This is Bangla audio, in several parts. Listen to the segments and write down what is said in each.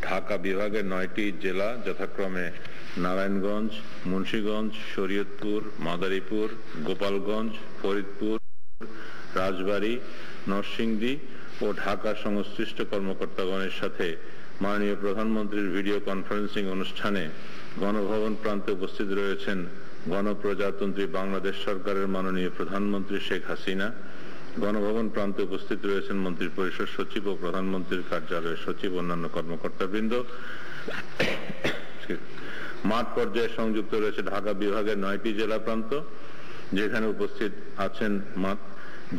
ঢাকা বিভাগের 9টি জেলা যথাক্রমে নারায়ণগঞ্জ, মুন্সিগঞ্জ, শরীয়তপুর, মাদারীপুর, গোপালগঞ্জ, ফরিদপুর, রাজবাড়ী, নরসিংদী ও ঢাকা সংশ্লিষ্ট কর্মকর্তাগণের সাথে মাননীয় প্রধানমন্ত্রীর ভিডিও কনফারেন্সিং অনুষ্ঠানে গণভবন প্রান্তে উপস্থিত রয়েছেন গণপ্রজাতন্ত্রী বাংলাদেশ সরকারের মাননীয় প্রধানমন্ত্রী শেখ হাসিনা। গণভবন প্রান্তে উপস্থিত রয়েছেন মন্ত্রিপরিষদ সচিব ও প্রধানমন্ত্রীর কার্যালয়ের সচিব, অন্যান্য কর্মকর্তাবৃন্দ। মাঠ পর্যায়ে সংযুক্ত রয়েছে ঢাকা বিভাগের 9টি জেলা প্রান্ত, যেখানে উপস্থিত আছেন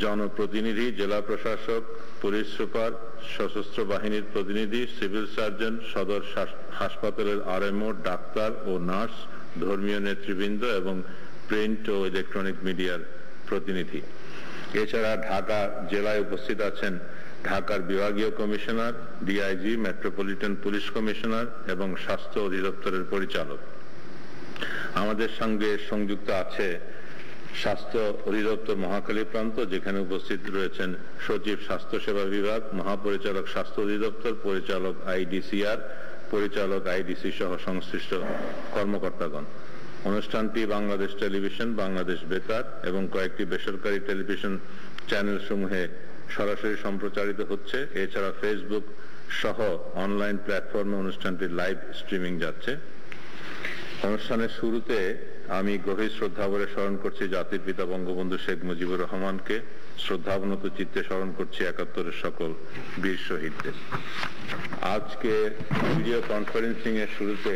জনপ্রতিনিধি, জেলা প্রশাসক, পুলিশ সুপার, সশস্ত্র বাহিনীর প্রতিনিধি, সিভিল সার্জন, সদর হাসপাতালের আরএমও, ডাক্তার ও নার্স, ধর্মীয় নেতৃবৃন্দ এবং প্রিন্ট ও ইলেকট্রনিক মিডিয়ার প্রতিনিধি। এছাড়া ঢাকা জেলায় উপস্থিত আছেন ঢাকার বিভাগীয় commissioner, DIG, metropolitan police commissioner এবং স্বাস্থ্য অধিদপ্তরের পরিচালক। আমাদের সঙ্গে সংযুক্ত আছে স্বাস্থ্য অধিদপ্তর মহাখালী প্রান্ত, যেখানে উপস্থিত রয়েছেন সচিব স্বাস্থ্যসেবা বিভাগ, মহাপরিচালক স্বাস্থ্য অধিদপ্তর, পরিচালক আইডিসিআর, পরিচালক আইডিসি সহ সংশ্লিষ্ট কর্মকর্তাগণ। অনুষ্ঠানটি বাংলাদেশ টেলিভিশন, বাংলাদেশ বেতার এবং কয়েকটি বেসরকারি টেলিভিশন চ্যানেল সমূহে সরাসরি সম্প্রচারিত হচ্ছে। এছাড়া ফেসবুক সহ অনলাইন প্ল্যাটফর্মে অনুষ্ঠানটির লাইভ স্ট্রিমিং যাচ্ছে। অনুষ্ঠানের শুরুতে আমি গভীর শ্রদ্ধাভরে স্মরণ করছি জাতির পিতা বঙ্গবন্ধু শেখ মুজিবুর রহমানকে। শ্রদ্ধাবনত চিত্তে স্মরণ করছি 71-এর সকল বীর শহীদদের। আজকে ভিডিও কনফারেন্সিং এর শুরুতে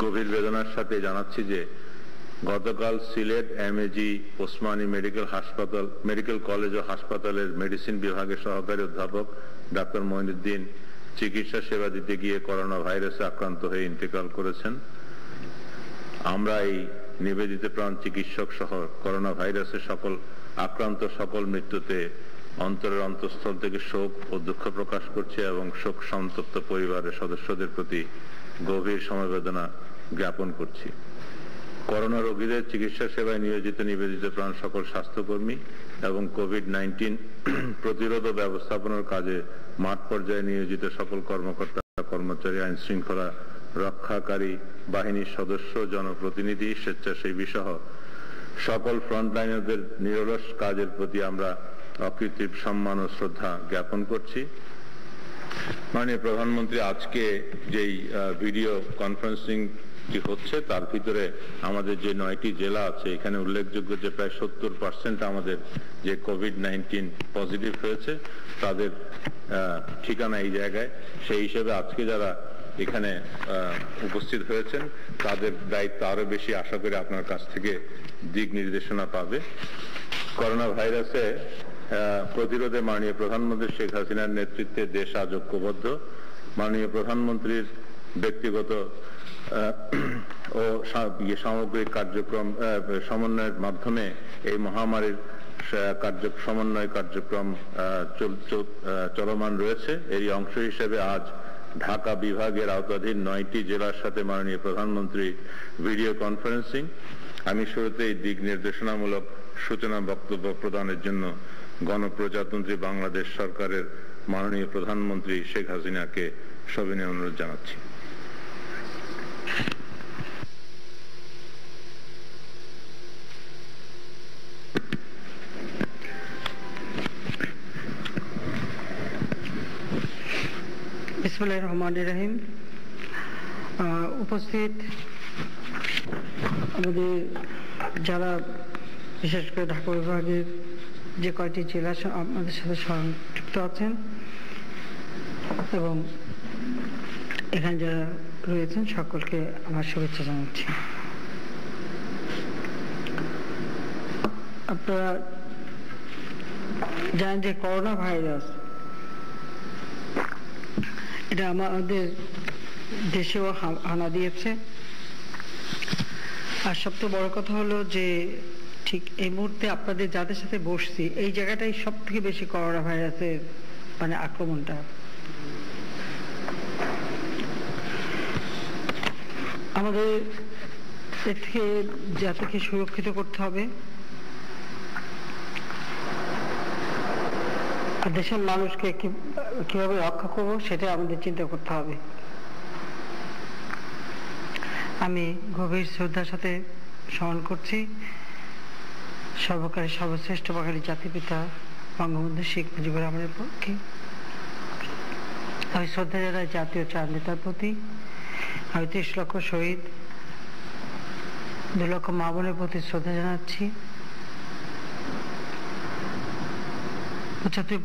গভীর বেদনার সাথে জানাচ্ছি যে গতকাল Sylhet MAG Osmani medical college ও হাসপাতালের মেডিসিন বিভাগের সহকারী অধ্যাপক ডাক্তার মঈনুদ্দিন চিকিৎসা সেবা দিতে গিয়ে করোনা ভাইরাসে আক্রান্ত হয়ে ইন্তেকাল করেছেন। আমরা এই নিবেদিত প্রাণ চিকিৎসক সহ করোনা ভাইরাসের আক্রান্ত সকল মৃত্যুতে অন্তরের অন্তঃস্থল থেকে শোক ও দুঃখ প্রকাশ করছি এবং শোক সন্তপ্ত পরিবারের সদস্যদের প্রতি গভীর সমবেদনা জ্ঞাপন করছি। করোনা রোগীদের চিকিৎসা সেবায় নিয়োজিত নিবেদিত প্রাণ সকল স্বাস্থ্যকর্মী এবং কোভিড-19 প্রতিরোধ ও ব্যবস্থাপনার কাজে মাঠ পর্যায়ে নিয়োজিত সকল কর্মকর্তা, কর্মচারী, আইন শৃঙ্খলা রক্ষাকারী বাহিনীর সদস্য, জনপ্রতিনিধি, স্বেচ্ছাসেবী সহ সকল ফ্রন্টলাইনারদের নিরলস কাজের প্রতি আমরা অকৃত্রিম সম্মান ও শ্রদ্ধা জ্ঞাপন করছি। মাননীয় প্রধানমন্ত্রী, আজকে যেই ভিডিও কনফারেন্সিং হচ্ছে তার ভিতরে আমাদের যে 9টি জেলা আছে, এখানে উল্লেখযোগ্য যে প্রায় 70% আমাদের যে কোভিড-19 পজিটিভ হয়েছে তাদের ঠিকানা এই জায়গায়। সেই হিসেবে আজকে যারা এখানে উপস্থিত হয়েছেন তাদের দায়িত্ব আরো বেশি, আশা করি আপনার কাছ থেকে দিক নির্দেশনা পাবে। করোনা ভাইরাসে প্রতিরোধে মাননীয় প্রধানমন্ত্রী শেখ হাসিনার নেতৃত্বে দেশ আজ ঐক্যবদ্ধ। মাননীয় প্রধানমন্ত্রীর ব্যক্তিগত ও সামগ্রিক কার্যক্রম সমন্বয়ের মাধ্যমে এই মহামারীর সমন্বয় কার্যক্রম চলমান রয়েছে। এরই অংশ হিসেবে আজ ঢাকা বিভাগের আওতাধীন 9টি জেলার সাথে মাননীয় প্রধানমন্ত্রী ভিডিও কনফারেন্সিং। আমি শুরুতেই দিক নির্দেশনামূলক সূচনা বক্তব্য প্রদানের জন্য গণপ্রজাতন্ত্রী বাংলাদেশ সরকারের মাননীয় প্রধানমন্ত্রী শেখ হাসিনাকে সবিনয় অনুরোধ জানাচ্ছি। বিসমিল্লাহির রহমানির রহিম। উপস্থিত আমাদের যারা বিশেষ করে ঢাকা বিভাগের যে কয়টি জেলা আমাদের সাথে সংযুক্ত আছেন এবং এখানে যারা রয়েছেন সকলকে আমার শুভেচ্ছা জানাচ্ছি। আপনারা জানেন যে করোনা ভাইরাস এটা আমাদের দেশেও হানা দিয়েছে। আর সবচেয়ে বড় কথা হলো যে ঠিক এই মুহূর্তে আপনাদের যাদের সাথে বসছি এই জায়গাটাই সব থেকে বেশি করোনা ভাইরাসের আক্রমণটা। আমাদের এর থেকে জাতিকে সুরক্ষিত করতে হবে। আর দেশের মানুষকে কিভাবে রক্ষা করব সেটা আমাদের চিন্তা করতে হবে। আমি গভীর শ্রদ্ধার সাথে স্মরণ করছি সর্বকালের সর্বশ্রেষ্ঠ বাঙালি জাতিপিতা বঙ্গবন্ধু শেখ মুজিবুর রহমানের পক্ষে। আমি শ্রদ্ধা জানাই জাতীয় চার নেতার প্রতি। আমি 30 লক্ষ শহীদ, 2 লক্ষ মা বোনের প্রতি শ্রদ্ধা জানাচ্ছি।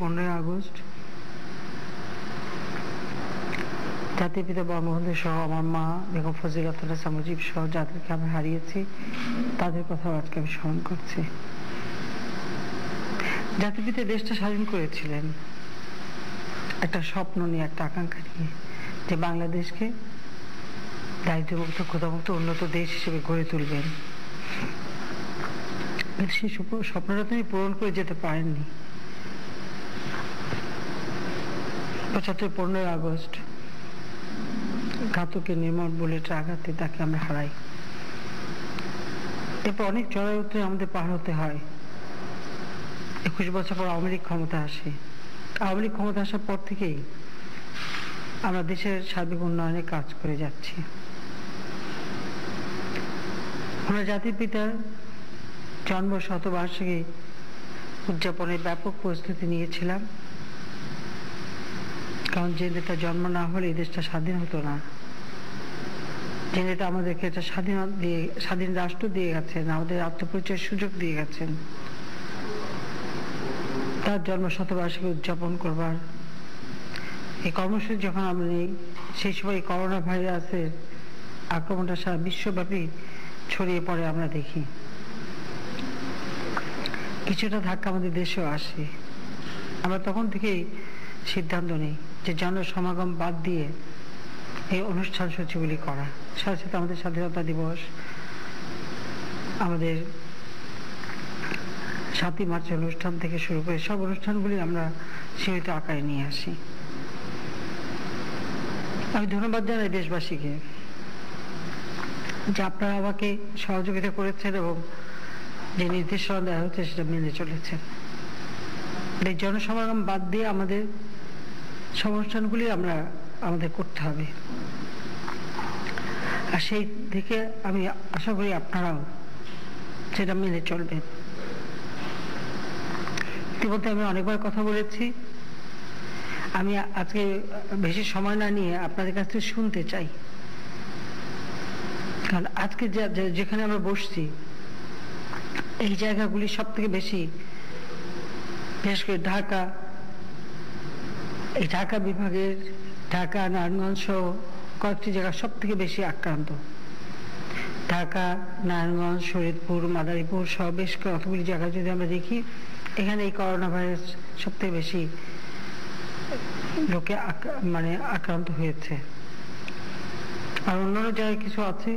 15 আগস্ট জাতির পিতা বঙ্গবন্ধু সহ আমার মা বেগম ফজিলাতুন্নেছা মুজিব সহ যাদেরকে আমি হারিয়েছি তাদের কথাও আজকে আমি স্মরণ করছি। জাতির পিতা দেশটা স্বাধীন করেছিলেন একটা স্বপ্ন নিয়ে, একটা আকাঙ্ক্ষা নিয়ে, যে বাংলাদেশকে দারিদ্র্যমুক্ত, ক্ষুধামুক্ত, উন্নত দেশ হিসেবে গড়ে তুলবেন। কিন্তু সেই স্বপ্নটা তিনি পূরণ করে যেতে পারেননি। 15 আগস্ট ঘাতকের নির্মম বুলেটের আঘাতে তাকে আমরা হারাই। এরপর অনেক চড়াই উতরে আমাদের পার হতে হয়। 21 বছর পর আওয়ামী লীগ ক্ষমতা আসে। আওয়ামী লীগ ক্ষমতা আসার পর থেকেই আমরা দেশের সার্বিক উন্নয়নে কাজ করে যাচ্ছি। আমরা জাতির পিতার জন্ম শতবার্ষিকী উদযাপনের ব্যাপক প্রস্তুতি নিয়েছিলাম, কারণ যে নেতা জন্ম না হলে এই দেশটা স্বাধীন হতো না। যে নেতা আমাদেরকে একটা স্বাধীন রাষ্ট্র দিয়ে গেছেন, আমাদের আত্মপরিচয়ের সুযোগ দিয়ে গেছেন, তার জন্ম শতবার্ষিকী উদযাপন করবার এই কর্মসূচি যখন আমরা নেই, সেই সময় করোনা ভাইরাসের আক্রমণটা সারা বিশ্বব্যাপী ছড়িয়ে পড়ে আমরা দেখি। কিছুটা ধাক্কা আমাদের দেশেও আসে। আমরা তখন থেকেই সিদ্ধান্ত নিই যে জনসমাগম বাদ দিয়ে এই অনুষ্ঠান সূচিগুলি করা। সাথে সাথে আমাদের স্বাধীনতা দিবস, আমাদের 7ই মার্চ অনুষ্ঠান থেকে শুরু করে সব অনুষ্ঠানগুলি আমরা সীমিত আকারে নিয়ে আসি। আমি ধন্যবাদ জানাই দেশবাসীকে যে আপনারা আমাকে সহযোগিতা করেছেন এবং যে নির্দেশনা দেওয়া হচ্ছে সেটা মেনে চলেছেন। এই জনসমাগম বাদ দিয়ে আমাদের অনুষ্ঠানগুলি আমাদের করতে হবে। আর সেই দিকে আমি আশা করি আপনারাও সেটা মেনে চলবেন। ইতিমধ্যে আমি অনেকবার কথা বলেছি। আমি আজকে বেশি সময় না নিয়ে আপনাদের কাছ থেকে শুনতে চাই, কারণ আজকে যেখানে আমরা বসছি এই জায়গাগুলি সব থেকে বেশি, বিশেষ করে ঢাকা বিভাগের ঢাকা, নারায়ণগঞ্জ সহ কয়েকটি জায়গা সব থেকে বেশি আক্রান্ত। ঢাকা, নারায়ণগঞ্জ, শরীয়তপুর, মাদারীপুর সহ বেশ কতগুলি জায়গা যদি আমরা দেখি, এখানে এই করোনা ভাইরাস সব থেকে বেশি লোকে আক্রান্ত হয়েছে। আর অন্যান্য জায়গায় কিছু আছে,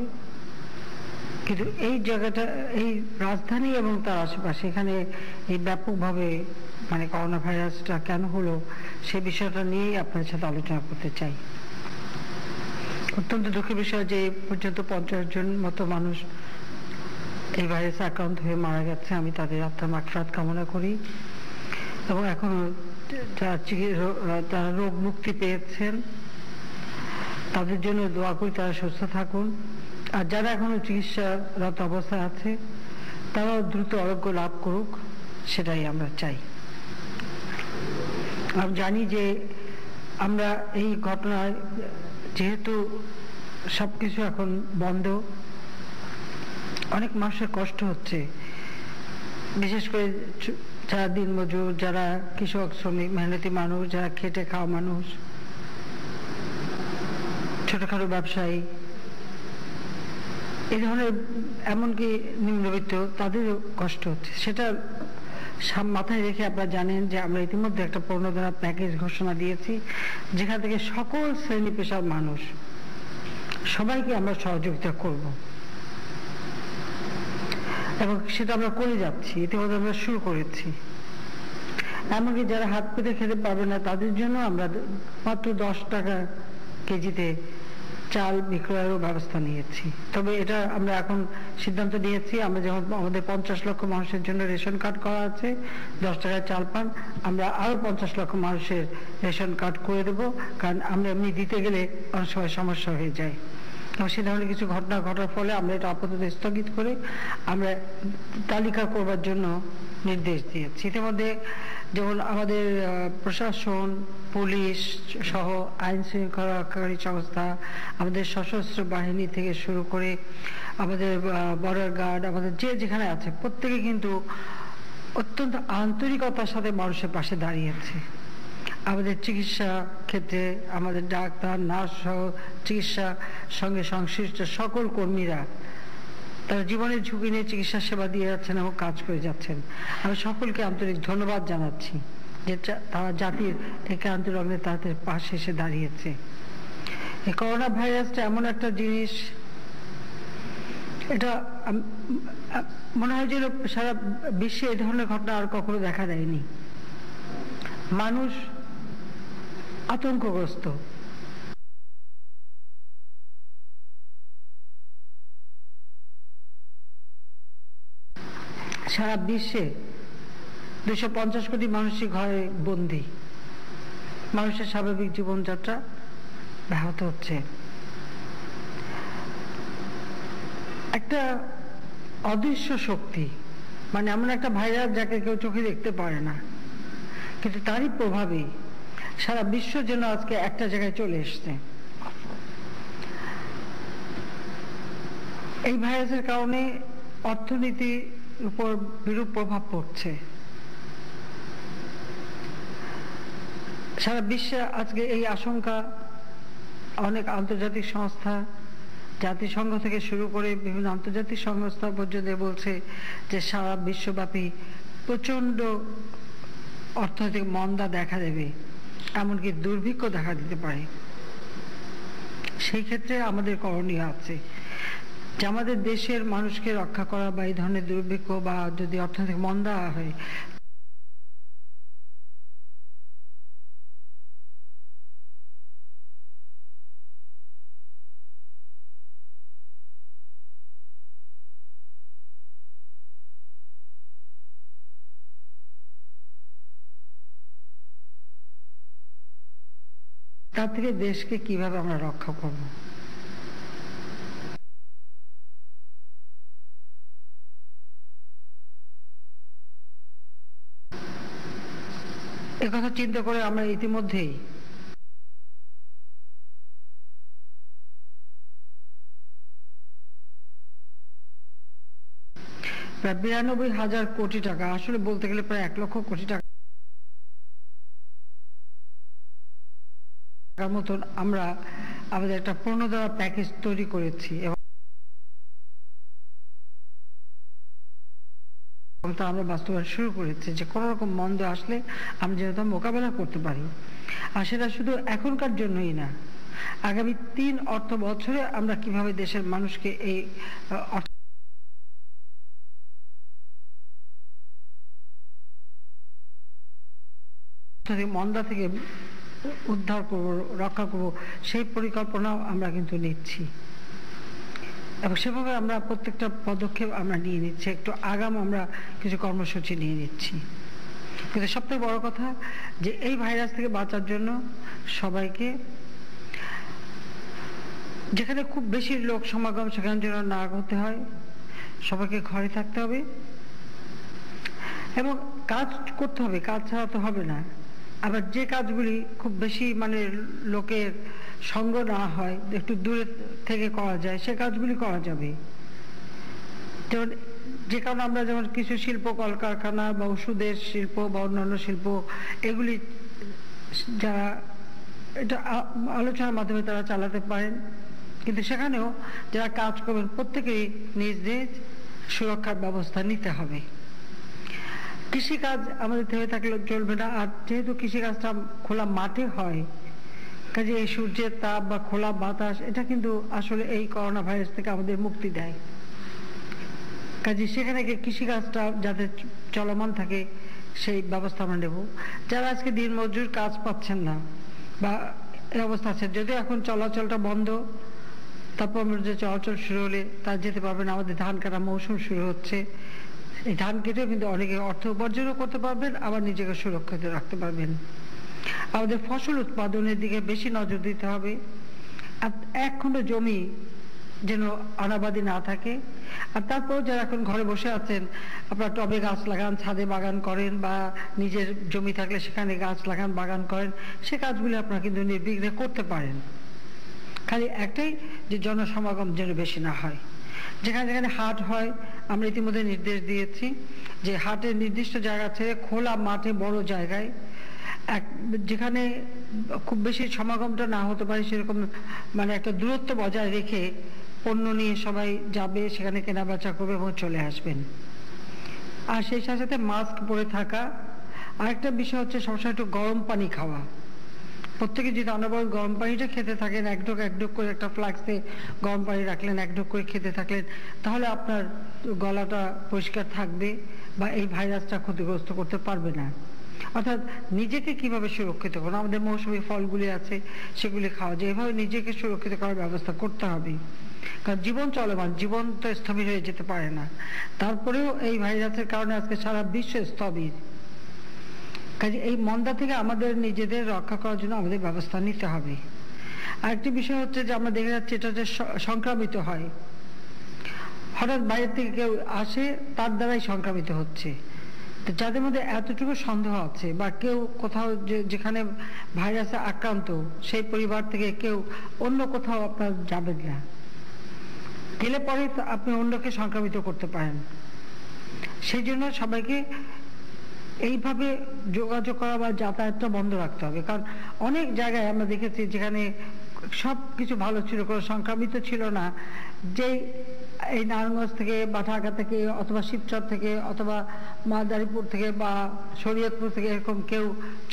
কিন্তু এই জায়গাটা, এই রাজধানী এবং তার আশেপাশে এখানে এই ব্যাপকভাবে করোনা ভাইরাসটা কেন হলো সে বিষয়টা নিয়েই আপনার সাথে আলোচনা করতে চাই। অত্যন্ত দুঃখের বিষয় যে পর্যন্ত 50 জন মতো মানুষ এই ভাইরাসে আক্রান্ত হয়ে মারা গেছে। আমি তাদের আত্মার মাগফিরাত কামনা করি এবং এখনো যারা রোগ মুক্তি পেয়েছেন তাদের জন্য দোয়া করি, তারা সুস্থ থাকুন। আর যারা এখনো চিকিৎসারত অবস্থায় আছে তারাও দ্রুত আরোগ্য লাভ করুক, সেটাই আমরা চাই। আমি জানি যে আমরা এই ঘটনায় যেহেতু সবকিছু এখন বন্ধ, অনেক মানুষের কষ্ট হচ্ছে, বিশেষ করে যারা দিনমজুর, যারা কৃষক, শ্রমিক, মেহনতি মানুষ, যারা খেটে খাওয়া মানুষ, ছোটখাটো ব্যবসায়ী, এই ধরনের এমনকি নিম্নবিত্ত, তাদেরও কষ্ট হচ্ছে। সেটা মাথায় রেখে আপনারা জানেন যে আমরা ইতিমধ্যে একটা প্রণোদনা প্যাকেজ ঘোষণা দিয়েছি, যেখান থেকে সকল শ্রেণী পেশার মানুষ সবাইকে আমরা সহযোগিতা করব এবং সেটা আমরা করে যাচ্ছি। ইতিমধ্যে আমরা শুরু করেছি। এমনকি যারা হাত পেতে খেতে পারবে না তাদের জন্য আমরা মাত্র 10 টাকা কেজিতে চাল বিক্রয়েরও ব্যবস্থা নিয়েছি। তবে এটা আমরা এখন সিদ্ধান্ত নিয়েছি, আমরা যেমন আমাদের 50 লক্ষ মানুষের জন্য রেশন কার্ড করা আছে, 10 টাকায় চাল পান, আমরা আরো 50 লক্ষ মানুষের রেশন কার্ড করে দেবো, কারণ আমরা এমনি দিতে গেলে অনেক সময় সমস্যা হয়ে যায়। সে ধরনের কিছু ঘটনা ঘটার ফলে আমরা এটা আপাতত স্থগিত করে আমরা তালিকা করবার জন্য নির্দেশ দিয়েছি। ইতিমধ্যে যেমন আমাদের প্রশাসন, পুলিশ সহ আইন শৃঙ্খলা রক্ষাকারী সংস্থা, আমাদের সশস্ত্র বাহিনী থেকে শুরু করে আমাদের বর্ডার গার্ড, আমাদের যে যেখানে আছে প্রত্যেকে কিন্তু অত্যন্ত আন্তরিকতার সাথে মানুষের পাশে দাঁড়িয়েছে। আমাদের চিকিৎসা ক্ষেত্রে আমাদের ডাক্তার, নার্স সহ চিকিৎসা সঙ্গে সংশ্লিষ্ট সকল কর্মীরা তারা জীবনের ঝুঁকি নিয়ে চিকিৎসা সেবা দিয়ে যাচ্ছেন এবং কাজ করে যাচ্ছেন। আমি সকলকে আন্তরিক ধন্যবাদ জানাচ্ছি যে তারা জাতির একান্ত লগ্নে তাদের পাশে এসে দাঁড়িয়েছে। এই করোনা ভাইরাসটা এমন একটা জিনিস, এটা মনে হয় যে সারা বিশ্বে এই ধরনের ঘটনা আর কখনো দেখা দেয়নি। মানুষ আতঙ্কগ্রস্ত, সারা বিশ্বে 250 কোটি মানুষই ঘরে বন্দী, মানুষের স্বাভাবিক জীবনযাত্রা ব্যাহত হচ্ছে। একটা অদৃশ্য শক্তি, মানে এমন একটা ভাইরাস যাকে কেউ চোখে দেখতে পারে না, কিন্তু তারই প্রভাবে সারা বিশ্ব যেন আজকে একটা জায়গায় চলে এসছে। এই ভাইরাসের কারণে অর্থনীতির উপর বিরূপ প্রভাব পড়ছে। সারা বিশ্বে আজকে এই আশঙ্কা, অনেক আন্তর্জাতিক সংস্থা, জাতিসংঘ থেকে শুরু করে বিভিন্ন আন্তর্জাতিক সংস্থা পর্যন্ত বলছে যে সারা বিশ্বব্যাপী প্রচন্ড অর্থনৈতিক মন্দা দেখা দেবে, এমনকি দুর্ভিক্ষ দেখা দিতে পারে। সেই ক্ষেত্রে আমাদের করণীয় আছে যে আমাদের দেশের মানুষকে রক্ষা করা বা এই ধরনের দুর্ভিক্ষ বা যদি অর্থনৈতিক মন্দা হয় তার থেকে দেশকে কিভাবে আমরা রক্ষা করব। একথা চিন্তা করে আমরা ইতিমধ্যেই প্রায় 92,000 কোটি টাকা, আসলে বলতে গেলে প্রায় 1 লক্ষ কোটি টাকা মতন আমরা আমাদের একটা পূর্ণদরা প্যাকেজ তৈরি করেছি এবং তা আমরা বাস্তবায়ন শুরু করেছি যে কোনো রকম মন্দ আসলে আমরা যেন তা মোকাবেলা করতে পারি। আর সেটা শুধু এখনকার জন্যই না, আগামী 3 অর্থ বছরে আমরা কিভাবে দেশের মানুষকে এই মন্দা থেকে উদ্ধার করব, রক্ষা করব, সেই পরিকল্পনাও আমরা কিন্তু নিচ্ছি এবং সেভাবে আমরা প্রত্যেকটা পদক্ষেপ আমরা নিয়ে নিচ্ছি। একটু আগাম আমরা কিছু কর্মসূচি নিয়ে নিচ্ছি। কিন্তু সবথেকে বড় কথা যে এই ভাইরাস থেকে বাঁচার জন্য সবাইকে, যেখানে খুব বেশি লোক সমাগম সেখানে যেন না হতে হয়, সবাইকে ঘরে থাকতে হবে এবং কাজ করতে হবে, কাজ ছাড়া তো হবে না। আবার যে কাজগুলি খুব বেশি মানে লোকের সঙ্গ না হয়, একটু দূরে থেকে করা যায়, সে কাজগুলি করা যাবে। যেমন যে কারণে আমরা যেমন কিছু শিল্প, কলকারখানা বা ওষুধের শিল্প বা অন্যান্য শিল্প, এগুলি যারা এটা আলোচনার মাধ্যমে তারা চালাতে পারেন, কিন্তু সেখানেও যারা কাজ করবেন প্রত্যেকেই নিজ নিজ সুরক্ষার ব্যবস্থা নিতে হবে। কৃষিকাজ আমাদের থেমে থাকলে চলবে না। আর যেহেতু কৃষিকাজটা খোলা মাঠে হয়, কাজে এই সূর্যের তাপ বা খোলা বাতাস এটা কিন্তু আসলে এই করোনা ভাইরাস থেকে আমাদের মুক্তি দেয়। কাজে সেখানে কৃষিকাজটা যাতে চলমান থাকে সেই ব্যবস্থা আমরা নেব। যারা আজকে দিনমজুর কাজ পাচ্ছেন না বা এই অবস্থা আছে, যদিও এখন চলাচলটা বন্ধ, তারপর আমরা যে চলাচল শুরু হলে তার যেতে পারবেন। আমাদের ধান কাটা মৌসুম শুরু হচ্ছে, এই ধান কেটেও কিন্তু অনেকে অর্থ উপার্জনও করতে পারবেন, আবার নিজেকে সুরক্ষিত রাখতে পারবেন। আমাদের ফসল উৎপাদনের দিকে বেশি নজর দিতে হবে। আর এক খণ্ড জমি যেন অনাবাদি না থাকে। আর তারপর যারা এখন ঘরে বসে আছেন, আপনারা টবে গাছ লাগান, ছাদে বাগান করেন, বা নিজের জমি থাকলে সেখানে গাছ লাগান, বাগান করেন, সে কাজগুলি আপনারা কিন্তু নির্বিঘ্নে করতে পারেন। খালি একটাই, যে জনসমাগম যেন বেশি না হয়। যেখানে যেখানে হাট হয়, আমরা ইতিমধ্যে নির্দেশ দিয়েছি যে হাটের নির্দিষ্ট জায়গা ছেড়ে খোলা মাঠে বড় জায়গায়, যেখানে খুব বেশি সমাগমটা না হতে পারে সেরকম মানে একটা দূরত্ব বজায় রেখে পণ্য নিয়ে সবাই যাবে, সেখানে কেনা বেচা করবে এবং চলে আসবেন। আর সেই সাথে সাথে মাস্ক পরে থাকা। আরেকটা বিষয় হচ্ছে সবসময় একটু গরম পানি খাওয়া। প্রত্যেকে যদি অনবরত গরম পানিটা খেতে থাকেন, এক ঢোক করে একটা ফ্লাক্সে গরম পানি রাখলেন, এক ঢোক করে খেতে থাকলেন, তাহলে আপনার গলাটা পরিষ্কার থাকবে বা এই ভাইরাসটা ক্ষতিগ্রস্ত করতে পারবে না। অর্থাৎ নিজেকে কিভাবে সুরক্ষিত করবো, আমাদের মৌসুমী ফলগুলি আছে সেগুলি খাওয়া যায়, এভাবে নিজেকে সুরক্ষিত করার ব্যবস্থা করতে হবে। কারণ জীবন চলমান, জীবন তো স্থবির হয়ে যেতে পারে না। তারপরেও এই ভাইরাসের কারণে আজকে সারা বিশ্ব স্থবির। কাজে এই মন্দা থেকে আমাদের নিজেদের রক্ষা করার জন্য আমাদের ব্যবস্থা নিতে হবে। আরেকটি বিষয় হচ্ছে যে আমরা দেখে যাচ্ছি এটা যে সংক্রামিত হয়, হঠাৎ বাইরে থেকে কেউ আসে, তার দ্বারাই সংক্রামিত হচ্ছে। তো যাদের মধ্যে এতটুকু সন্দেহ আছে বা কেউ কোথাও যেখানে ভাইরাসে আক্রান্ত, সেই পরিবার থেকে কেউ অন্য কোথাও আপনার যাবেন না, গেলে পরে আপনি অন্যকে সংক্রামিত করতে পারেন। সেই জন্য সবাইকে এইভাবে যোগাযোগ করা বা যাতায়াতটা বন্ধ রাখতে হবে। কারণ অনেক জায়গায় আমরা দেখেছি যেখানে সব কিছু ভালো ছিল, কোনো সংক্রামিত ছিল না, যেই এই নারায়ণগঞ্জ থেকে বা ঢাকা থেকে অথবা শিবচর থেকে অথবা মাদারীপুর থেকে বা শরীয়তপুর থেকে এরকম কেউ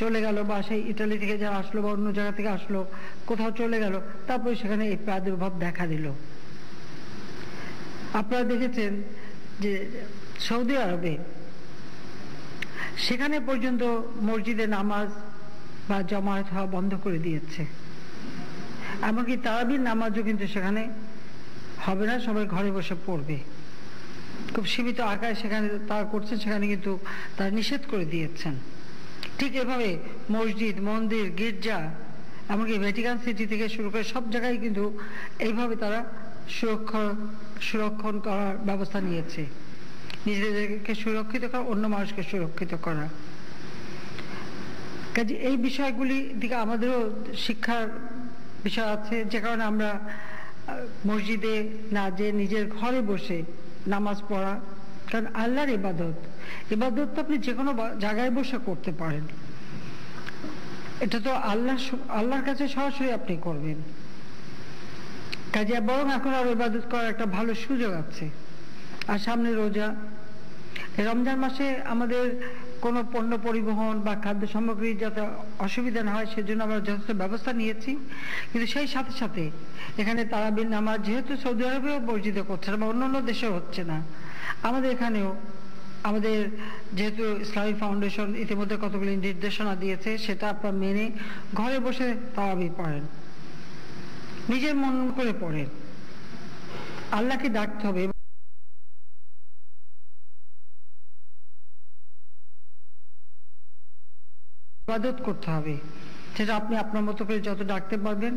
চলে গেল, বা সেই ইটালি থেকে যারা আসলো বা অন্য জায়গা থেকে আসলো, কোথাও চলে গেল, তারপরে সেখানে এই প্রাদুর্ভাব দেখা দিল। আপনারা দেখেছেন যে সৌদি আরবে সেখানে পর্যন্ত মসজিদে নামাজ বা জমায়েত হওয়া বন্ধ করে দিয়েছে। এমনকি তারাবির নামাজও কিন্তু সেখানে হবে না, সবাই ঘরে বসে পড়বে। খুব সীমিত আকারে সেখানে তারা করছে, সেখানে কিন্তু তারা নিষেধ করে দিয়েছেন। ঠিক এভাবে মসজিদ, মন্দির, গির্জা, এমনকি ভ্যাটিকান সিটি থেকে শুরু করে সব জায়গায় কিন্তু এইভাবে তারা সুরক্ষণ করার ব্যবস্থা নিয়েছে। নিজেদেরকে সুরক্ষিত করা, অন্য মানুষকে সুরক্ষিত করা। কাজে এই বিষয়গুলি দিকে আমাদেরও শিক্ষার বিষয় আছে, যে কারণে আমরা মসজিদে না যে নিজের ঘরে বসে নামাজ পড়া। কারণ আল্লাহর ইবাদত তো আপনি যে কোনো জায়গায় বসে করতে পারেন। এটা তো আল্লাহর কাছে সরাসরি আপনি করবেন। কাজে বরং এখন আর ইবাদত করার একটা ভালো সুযোগ আছে। আর সামনে রোজা, রমজান মাসে আমাদের কোনো পণ্য পরিবহন বা খাদ্য সামগ্রী যাতে অসুবিধা না হয় সেজন্য আমরা যথেষ্ট ব্যবস্থা নিয়েছি। কিন্তু সেই সাথে সাথে এখানে তারাবির নামাজ যেহেতু সৌদি আরবেও বর্জিত করছে না বা অন্যান্য দেশেও হচ্ছে না, আমাদের এখানেও আমাদের যেহেতু ইসলামিক ফাউন্ডেশন ইতিমধ্যে কতগুলি নির্দেশনা দিয়েছে, সেটা আপনারা মেনে ঘরে বসে তারাবি পড়েন, নিজের মন করে পড়েন। আল্লাহকে ডাকতে হবে, ইবাদত করতে হবে। সেটা আপনি আপনার মতো করে যত ডাকতে পারবেন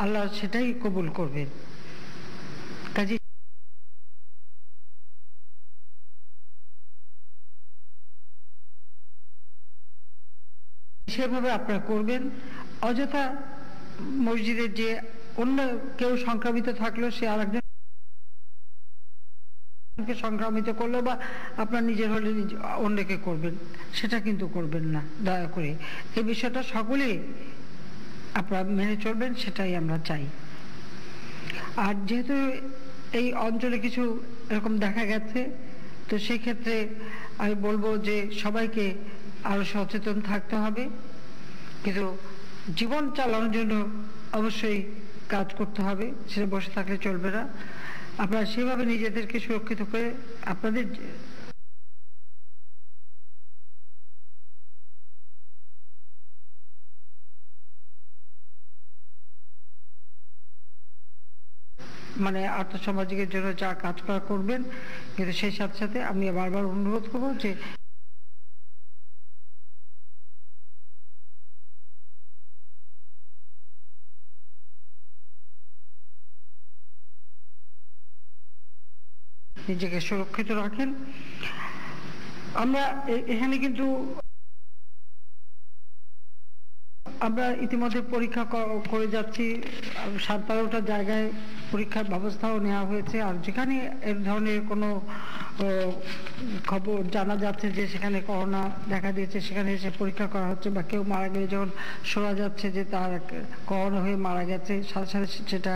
আল্লাহ সেটাই কবুল করবেন। কাজে সেভাবে আপনারা করবেন। অযথা মসজিদের যে অন্য কেউ সংক্রামিত থাকলো, সে আরেকজন সংক্রামিত করলো বা আপনার নিজের হলে অন্যকে করবেন, সেটা কিন্তু করবেন না দয়া করে। এই বিষয়টা সকলেই আপনারা মেনে চলবেন, সেটাই আমরা চাই। আর যেহেতু এই অঞ্চলে কিছু এরকম দেখা গেছে, তো সেই ক্ষেত্রে আমি বলবো যে সবাইকে আরো সচেতন থাকতে হবে। কিন্তু জীবন চালানোর জন্য অবশ্যই কাজ করতে হবে, সেটা বসে থাকলে চলবে না। আপনারা সেভাবে নিজেদেরকে সুরক্ষিত করে আপনাদের মানে আর্থসামাজিকের জন্য যা কাজ করা করবেন, কিন্তু সেই সাথে সাথে আমি বারবার অনুরোধ করবো যে নিজেকে সুরক্ষিত রাখেন। আমরা এখানে কিন্তু আমরা ইতিমধ্যে পরীক্ষা করে যাচ্ছি, 7-12টা জায়গায় পরীক্ষার ব্যবস্থাও নেওয়া হয়েছে। আর যেখানে এর ধরনের কোনো খবর জানা যাচ্ছে যে সেখানে করোনা দেখা দিয়েছে, সেখানে এসে পরীক্ষা করা হচ্ছে, বা কেউ মারা গেলে যখন শোনা যাচ্ছে যে তার করোনা হয়ে মারা গেছে, সাথে সাথে সেটা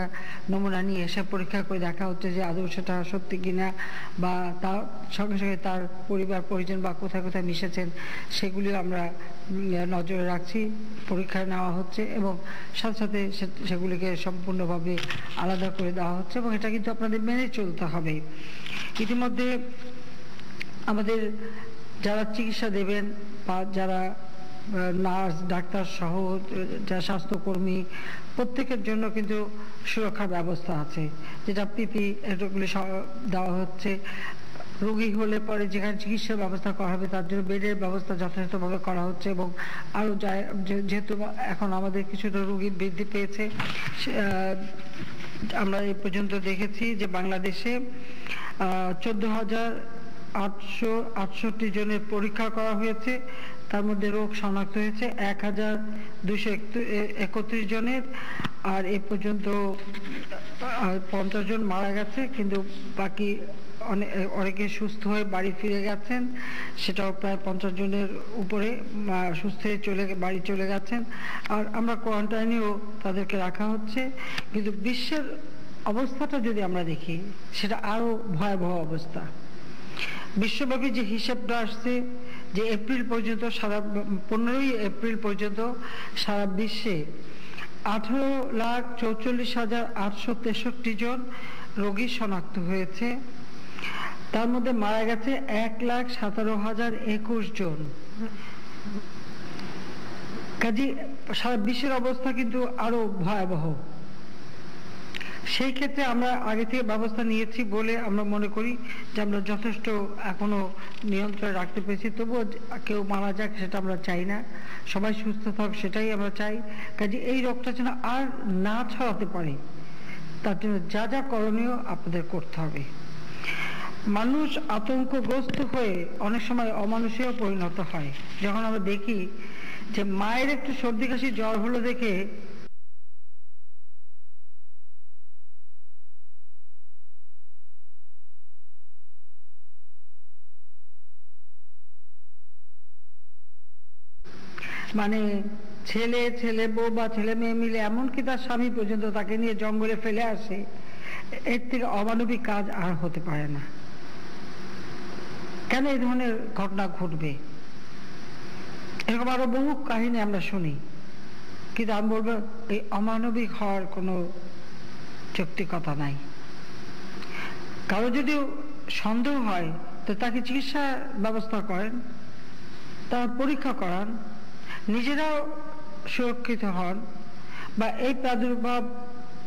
নমুনা নিয়ে এসে পরীক্ষা করে দেখা হচ্ছে যে আদৌ সেটা সত্যি কিনা, বা তার সঙ্গে সঙ্গে তার পরিবার পরিজন বা কোথায় কোথায় মিশেছেন সেগুলি আমরা নজরে রাখছি, পরীক্ষায় নেওয়া হচ্ছে, এবং সাথে সাথে সেগুলিকে সম্পূর্ণভাবে আলাদা করে দেওয়া হচ্ছে, এবং এটা কিন্তু আপনাদের মেনে চলতে হবে। ইতিমধ্যে আমাদের যারা চিকিৎসা দেবেন বা যারা নার্স ডাক্তার সহ যারা স্বাস্থ্যকর্মী, প্রত্যেকের জন্য কিন্তু সুরক্ষার ব্যবস্থা আছে, যেটা পিপি এগুলি দেওয়া হচ্ছে। রোগী হলে পরে যেখানে চিকিৎসার ব্যবস্থা করা হবে তার জন্য বেডের ব্যবস্থা যথাযথভাবে করা হচ্ছে, এবং আরও যেহেতু এখন আমাদের কিছুটা রোগী বৃদ্ধি পেয়েছে, আমরা এই পর্যন্ত দেখেছি যে বাংলাদেশে 14,868 জনের পরীক্ষা করা হয়েছে, তার মধ্যে রোগ শনাক্ত হয়েছে 1,231 জনের, আর এ পর্যন্ত 50 জন মারা গেছে, কিন্তু বাকি অনেকে সুস্থ হয়ে বাড়ি ফিরে গেছেন, সেটাও প্রায় 50 জনের উপরে সুস্থ হয়ে বাড়ি চলে গেছেন। আর আমরা কোয়ারেন্টাইনেও তাদেরকে রাখা হচ্ছে। কিন্তু বিশ্বের অবস্থাটা যদি আমরা দেখি, সেটা আরো ভয়াবহ অবস্থা। বিশ্বব্যাপী যে হিসাবটা আসছে যে এপ্রিল পর্যন্ত 15ই এপ্রিল পর্যন্ত সারা বিশ্বে 18,44,863 জন রোগী শনাক্ত হয়েছে, তার মধ্যে মারা গেছে 1,17,021 জন। কাজে সারা বিশ্বের অবস্থা কিন্তু আরো ভয়াবহ। সেই ক্ষেত্রে আমরা আগে থেকে ব্যবস্থা নিয়েছি বলে আমরা মনে করি যে আমরা যথেষ্ট এখনো নিয়ন্ত্রণে রাখতে পেরেছি। তবুও কেউ মারা যাক সেটা আমরা চাই না, সবাই সুস্থ থাক সেটাই আমরা চাই। কাজে এই রোগটা যেন আর না ছড়াতে পারে তার জন্য যা যা করণীয় আপনাদের করতে হবে। মানুষ আতঙ্কগ্রস্ত হয়ে অনেক সময় অমানুষেও পরিণত হয়। যখন আমরা দেখি যে মায়ের একটু সর্দি কাশি জ্বর হলো দেখে মানে ছেলে বউ বা ছেলে মেয়ে মিলে এমনকি তার স্বামী পর্যন্ত তাকে নিয়ে জঙ্গলে ফেলে আসে, এর থেকে অমানবিক কাজ আর হতে পারে না। কেন এই ধরনের ঘটনা ঘটবে? এরকম আরো বহু কাহিনী আমরা শুনি, কিন্তু আমি বলবো এই অমানবিক হওয়ার কোনো যৌক্তিকতা নাই। কারো যদি সন্দেহ হয় তো তাকে চিকিৎসা ব্যবস্থা করেন, তার পরীক্ষা করান, নিজেরাও সুরক্ষিত হন, বা এই প্রাদুর্ভাব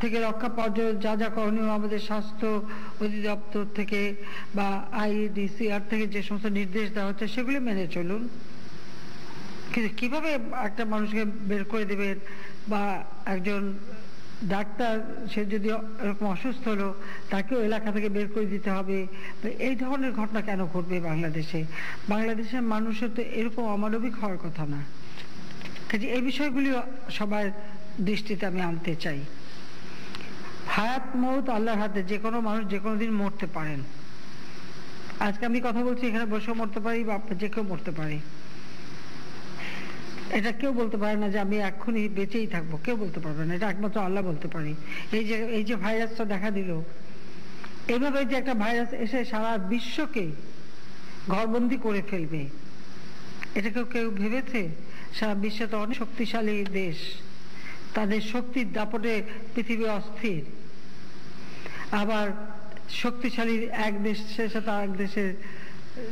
থেকে রক্ষা পাওয়ার জন্য যা যা করণীয় আমাদের স্বাস্থ্য অধিদপ্তর থেকে বা IDCR থেকে যে সমস্ত নির্দেশ দেওয়া হচ্ছে সেগুলি মেনে চলুন। কিন্তু কিভাবে একটা মানুষকে বের করে দেবেন, বা একজন ডাক্তার সে যদি এরকম অসুস্থ হলো তাকেও এলাকা থেকে বের করে দিতে হবে, এই ধরনের ঘটনা কেন ঘটবে বাংলাদেশে? বাংলাদেশের মানুষের তো এরকম অমানবিক হওয়ার কথা না। কাজে এই বিষয়গুলি সবার দৃষ্টিতে আমি আনতে চাই। হায়াত মৌত আল্লাহর হাতে, যে কোনো মানুষ যে কোনো দিন মরতে পারেন। আজকে আমি কথা বলছি, এখানে বসেও মরতে পারি, বা যে কেউ মরতে পারে। এটা কেউ বলতে পারে না যে আমি এক্ষুনি বেঁচেই থাকবো, কেউ বলতে পারবে না, এটা একমাত্র আল্লাহ বলতে পারে। এই যে ভাইরাসটা দেখা দিল, এইভাবে যে একটা ভাইরাস এসে সারা বিশ্বকে ঘরবন্দি করে ফেলবে, এটা কেউ ভেবেছে? সারা বিশ্বে তো অনেক শক্তিশালী দেশ, তাদের শক্তির দাপটে পৃথিবী অস্থির। আবার শক্তিশালী এক দেশের সাথে আরেক দেশের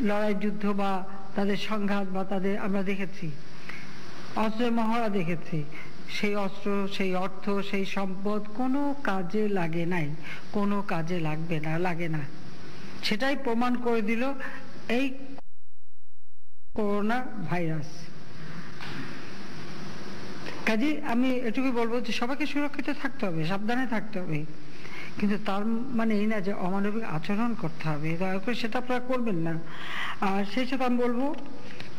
লড়াই যুদ্ধ বা তাদের সংঘাত বা তাদের আমরা দেখেছি, অস্ত্রের মহড়া দেখেছি। সেই অস্ত্র, সেই অর্থ, সেই সম্পদ কোনো কাজে লাগে নাই, কোনো কাজে লাগে না। সেটাই প্রমাণ করে দিল এই করোনা ভাইরাস। কাজে আমি এটুকু বলবো যে সবাইকে সুরক্ষিত থাকতে হবে, সাবধানে থাকতে হবে, কিন্তু তার মানে এই না যে অমানবিক আচরণ করতে হবে, দয়া করে সেটা আপনারা করবেন না। আর সেই সাথে আমি বলবো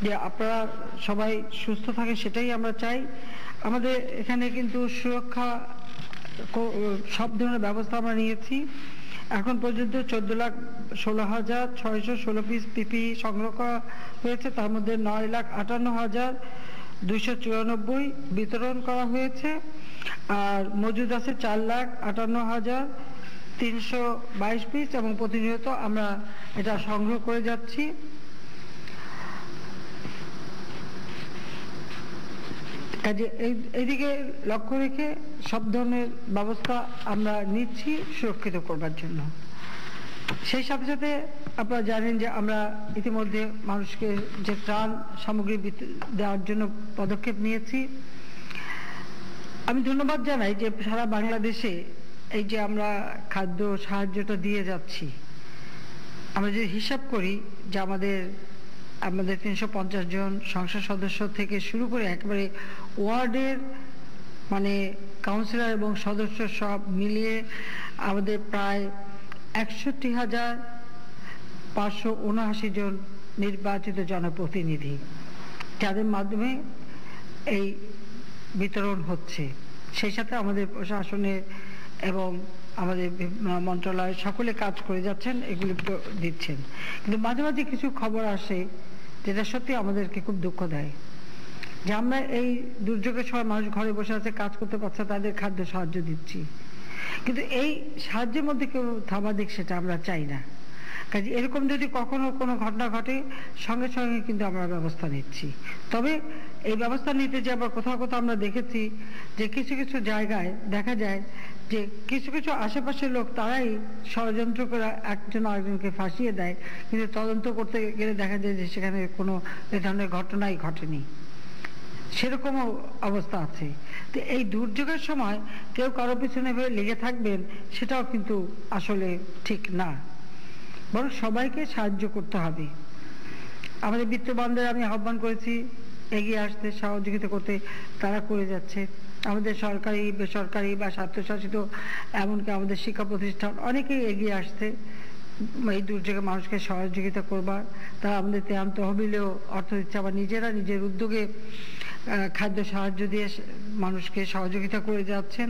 যে আপনারা সবাই সুস্থ থাকে, সেটাই আমরা চাই। আমাদের এখানে কিন্তু সুরক্ষা সব ধরনের ব্যবস্থা আমরা নিয়েছি। এখন পর্যন্ত 14,16,616 পিস পিপিই সংগ্রহ করা হয়েছে, তার মধ্যে 9,58,294 বিতরণ করা হয়েছে, আর মজুদ আছে 4,58,322 পিস, এবং প্রতিনিয়ত আমরা এটা সংগ্রহ করে যাচ্ছি। কাজে এইদিকে লক্ষ্য রেখে সব ধরনের ব্যবস্থা আমরা নিচ্ছি সুরক্ষিত করবার জন্য। সেই সাথে সাথে আপনারা জানেন যে আমরা ইতিমধ্যে মানুষকে যে ত্রাণ সামগ্রী দেওয়ার জন্য পদক্ষেপ নিয়েছি। আমি ধন্যবাদ জানাই যে সারা বাংলাদেশে এই যে আমরা খাদ্য সাহায্যটা দিয়ে যাচ্ছি, আমরা যদি হিসাব করি যে আমাদের 350 জন সংসদ সদস্য থেকে শুরু করে একেবারে ওয়ার্ডের মানে কাউন্সিলর এবং সদস্য সব মিলিয়ে আমাদের প্রায় 61,579 জন নির্বাচিত জনপ্রতিনিধি, যাদের মাধ্যমে এই বিতরণ হচ্ছে। সেই সাথে আমাদের প্রশাসনের এবং আমাদের মন্ত্রণালয় সকলে কাজ করে যাচ্ছেন, এগুলি দিচ্ছেন। কিন্তু মাঝে মাঝে কিছু খবর আসে যেটা সত্যি আমাদেরকে খুব দুঃখ দেয়, যে আমরা এই দুর্যোগের সময় মানুষ ঘরে বসে আছে, কাজ করতে পারছে, তাদের খাদ্য সাহায্য দিচ্ছি, কিন্তু এই সাহায্যের মধ্যে কেউ থামা দিক সেটা আমরা চাই না। কাজে এরকম যদি কখনো কোনো ঘটনা ঘটে সঙ্গে সঙ্গে কিন্তু আমরা ব্যবস্থা নিচ্ছি। তবে এই ব্যবস্থা নিতে যে আবার কোথাও কোথাও আমরা দেখেছি যে কিছু কিছু জায়গায় দেখা যায় যে কিছু কিছু আশেপাশের লোক তারাই ষড়যন্ত্র করে একজন আরেকজনকে ফাঁসিয়ে দেয়, কিন্তু তদন্ত করতে গেলে দেখা যায় যে সেখানে কোনো এ ধরনের ঘটনাই ঘটেনি, সেরকমও অবস্থা আছে। তো এই দুর্যোগের সময় কেউ কারো পিছনে লেগে থাকবেন সেটাও কিন্তু আসলে ঠিক না, বরং সবাইকে সাহায্য করতে হবে। আমাদের বিত্তবানদের আমি আহ্বান করেছি এগিয়ে আসতে, সহযোগিতা করতে, তারা করে যাচ্ছে। আমাদের সরকারি, বেসরকারি বা স্বায়ত্তশাসিত এমনকি আমাদের শিক্ষা প্রতিষ্ঠান অনেকেই এগিয়ে আসছে এই দুর্যোগে মানুষকে সহযোগিতা করবার। তারা আমাদের ত্রাণ তহবিলেও অর্থ দিচ্ছে, আবার নিজেরা নিজের উদ্যোগে খাদ্য সাহায্য দিয়ে মানুষকে সহযোগিতা করে যাচ্ছেন।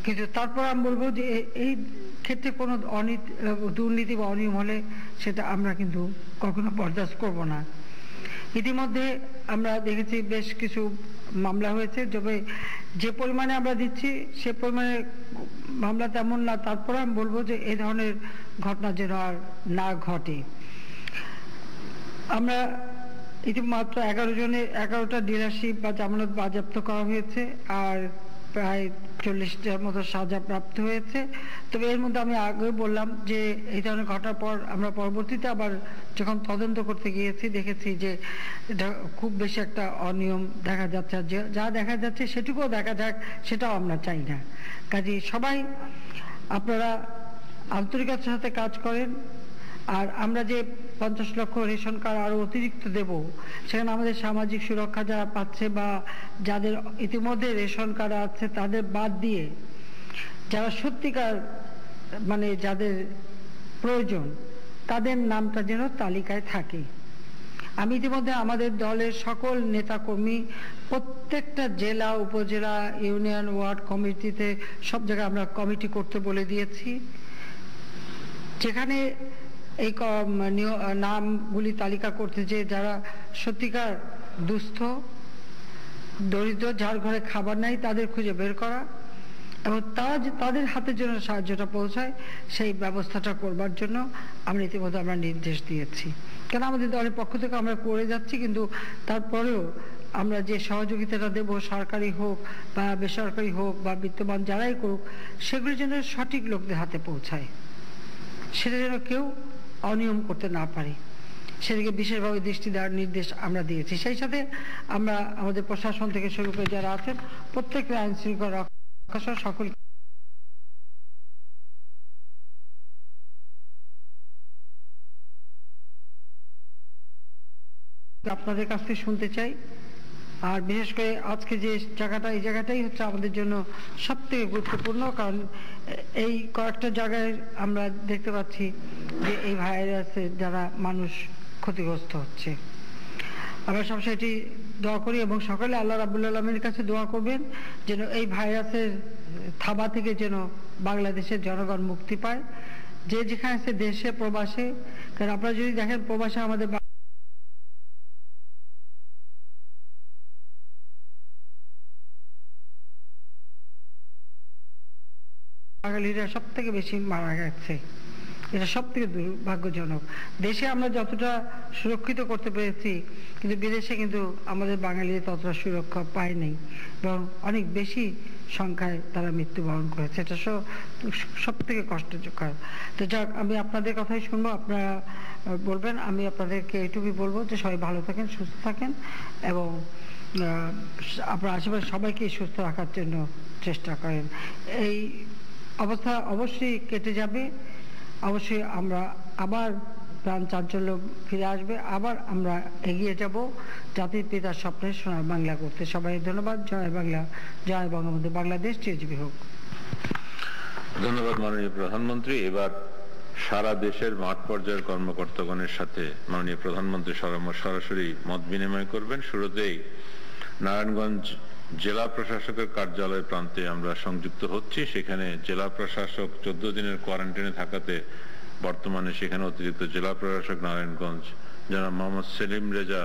কিন্তু তারপর আমি বলবো যে এই ক্ষেত্রে কোনো দুর্নীতি বা অনিয়ম হলে সেটা আমরা কিন্তু কখনো বরদাস্ত করব না। ইতিমধ্যে আমরা দেখেছি বেশ কিছু মামলা হয়েছে, তবে যে পরিমাণে আমরা দিচ্ছি সে পরিমাণে মামলা তেমন না। তারপরে আমি বলবো যে এই ধরনের ঘটনা যেন আর না ঘটে। আমরা ইতিমাত্র 11টা ডিলারশিপ বা জামানত বাজেয়াপ্ত করা হয়েছে, আর প্রায় 40টার মতো সাজা প্রাপ্ত হয়েছে। তবে এর মধ্যে আমি আগে বললাম যে এই ধরনের ঘটনার পর আমরা পরবর্তীতে আবার যখন তদন্ত করতে গিয়েছি দেখেছি যে এটা খুব বেশি একটা অনিয়ম দেখা যাচ্ছে, যা দেখা যাচ্ছে সেটুকুও দেখা যাক সেটাও আমরা চাই না। কাজে সবাই আপনারা আন্তরিকতার সাথে কাজ করেন। আর আমরা যে 50 লক্ষ রেশন কার্ড আরো অতিরিক্ত দেব, সেখানে আমাদের সামাজিক সুরক্ষা যারা পাচ্ছে বা যাদের ইতিমধ্যে রেশন কার্ড আছে তাদের বাদ দিয়ে যারা সত্যিকার মানে যাদের প্রয়োজন তাদের নামটা যেন তালিকায় থাকে। আমি ইতিমধ্যে আমাদের দলের সকল নেতাকর্মী প্রত্যেকটা জেলা, উপজেলা, ইউনিয়ন, ওয়ার্ড কমিটিতে সব জায়গায় আমরা কমিটি করতে বলে দিয়েছি, যেখানে এই নামগুলি তালিকা করতে যে যারা সত্যিকার দুস্থ দরিদ্র, যার ঘরে খাবার নাই, তাদের খুঁজে বের করা এবং তাদের হাতে যেন সাহায্যটা পৌঁছায় সেই ব্যবস্থাটা করবার জন্য আমরা ইতিমধ্যে আমরা নির্দেশ দিয়েছি। কেন আমাদের দলের পক্ষ থেকে আমরা করে যাচ্ছি, কিন্তু তারপরেও আমরা যে সহযোগিতাটা দেব, সরকারি হোক বা বেসরকারি হোক বা বিত্তবান যারাই করুক, সেগুলি যেন সঠিক লোকদের হাতে পৌঁছায়, সেটা যেন কেউ অনিয়ম করতে না পারে, সেদিকে বিশেষভাবে দৃষ্টি দেওয়ার নির্দেশ আমরা দিয়েছি। সেই সাথে আমরা আমাদের প্রশাসন থেকে শুরু করে যারা আছেন প্রত্যেকের আইন শৃঙ্খলা রক্ষা সকল আপনাদের কাছ থেকে শুনতে চাই। আর বিশেষ করে আজকে যে জায়গাটা, এই জায়গাটাই হচ্ছে আমাদের জন্য সব থেকে গুরুত্বপূর্ণ, কারণ এই কয়েকটা জায়গায় আমরা দেখতে পাচ্ছি যে এই ভাইরাসে যারা মানুষ ক্ষতিগ্রস্ত হচ্ছে। আমরা সবসময় এটি দোয়া করি এবং সকলে আল্লাহ রাব্বুল আলামিনের কাছে দোয়া করবেন যেন এই ভাইরাসের থাবা থেকে যেন বাংলাদেশের জনগণ মুক্তি পায়, যে যেখানে আছে দেশে প্রবাসে। কারণ আপনারা যদি দেখেন প্রবাসে আমাদের বাঙালিরা সব থেকে বেশি মারা গেছে, এটা সব থেকে দুর্ভাগ্যজনক। দেশে আমরা যতটা সুরক্ষিত করতে পেরেছি কিন্তু বিদেশে কিন্তু আমাদের বাঙালিরা ততটা সুরক্ষা পায়নি এবং অনেক বেশি সংখ্যায় তারা মৃত্যুবরণ করেছে, এটা সব থেকে কষ্টকর। তো যাক, আমি আপনাদের কথাই শুনবো, আপনারা বলবেন। আমি আপনাদেরকে এইটুকুই বলবো যে সবাই ভালো থাকেন, সুস্থ থাকেন এবং আপনার আশেপাশে সবাইকে সুস্থ রাখার জন্য চেষ্টা করেন। এই অবস্থা অবশ্যই কেটে যাবে, অবশ্যই আমরা আবার প্রাণ চাঞ্চল্য ফিরে আসবে, আবার আমরা এগিয়ে যাব জাতির পিতার স্বপ্নে সোনার বাংলা করতে। সবাই ধন্যবাদ। জয় বাংলা, জয় বঙ্গবন্ধু, বাংলাদেশ চিরজীবী হোক। ধন্যবাদ মাননীয় প্রধানমন্ত্রী। এবার সারা দেশের মাঠ পর্যায়ের কর্মকর্তাগণের সাথে মাননীয় প্রধানমন্ত্রী সরাসরি মত বিনিময় করবেন। শুরুতেই নারায়ণগঞ্জ জেলা প্রশাসকের কার্যালয় প্রান্তে আমরা সংযুক্ত হচ্ছি। সেখানে জেলা প্রশাসক 14 দিনের কোয়ারেন্টাইনে থাকাতে বর্তমানে সেখানে অতিরিক্ত জেলা প্রশাসক নারায়ণগঞ্জ জনাব মোহাম্মদ সেলিম রেজা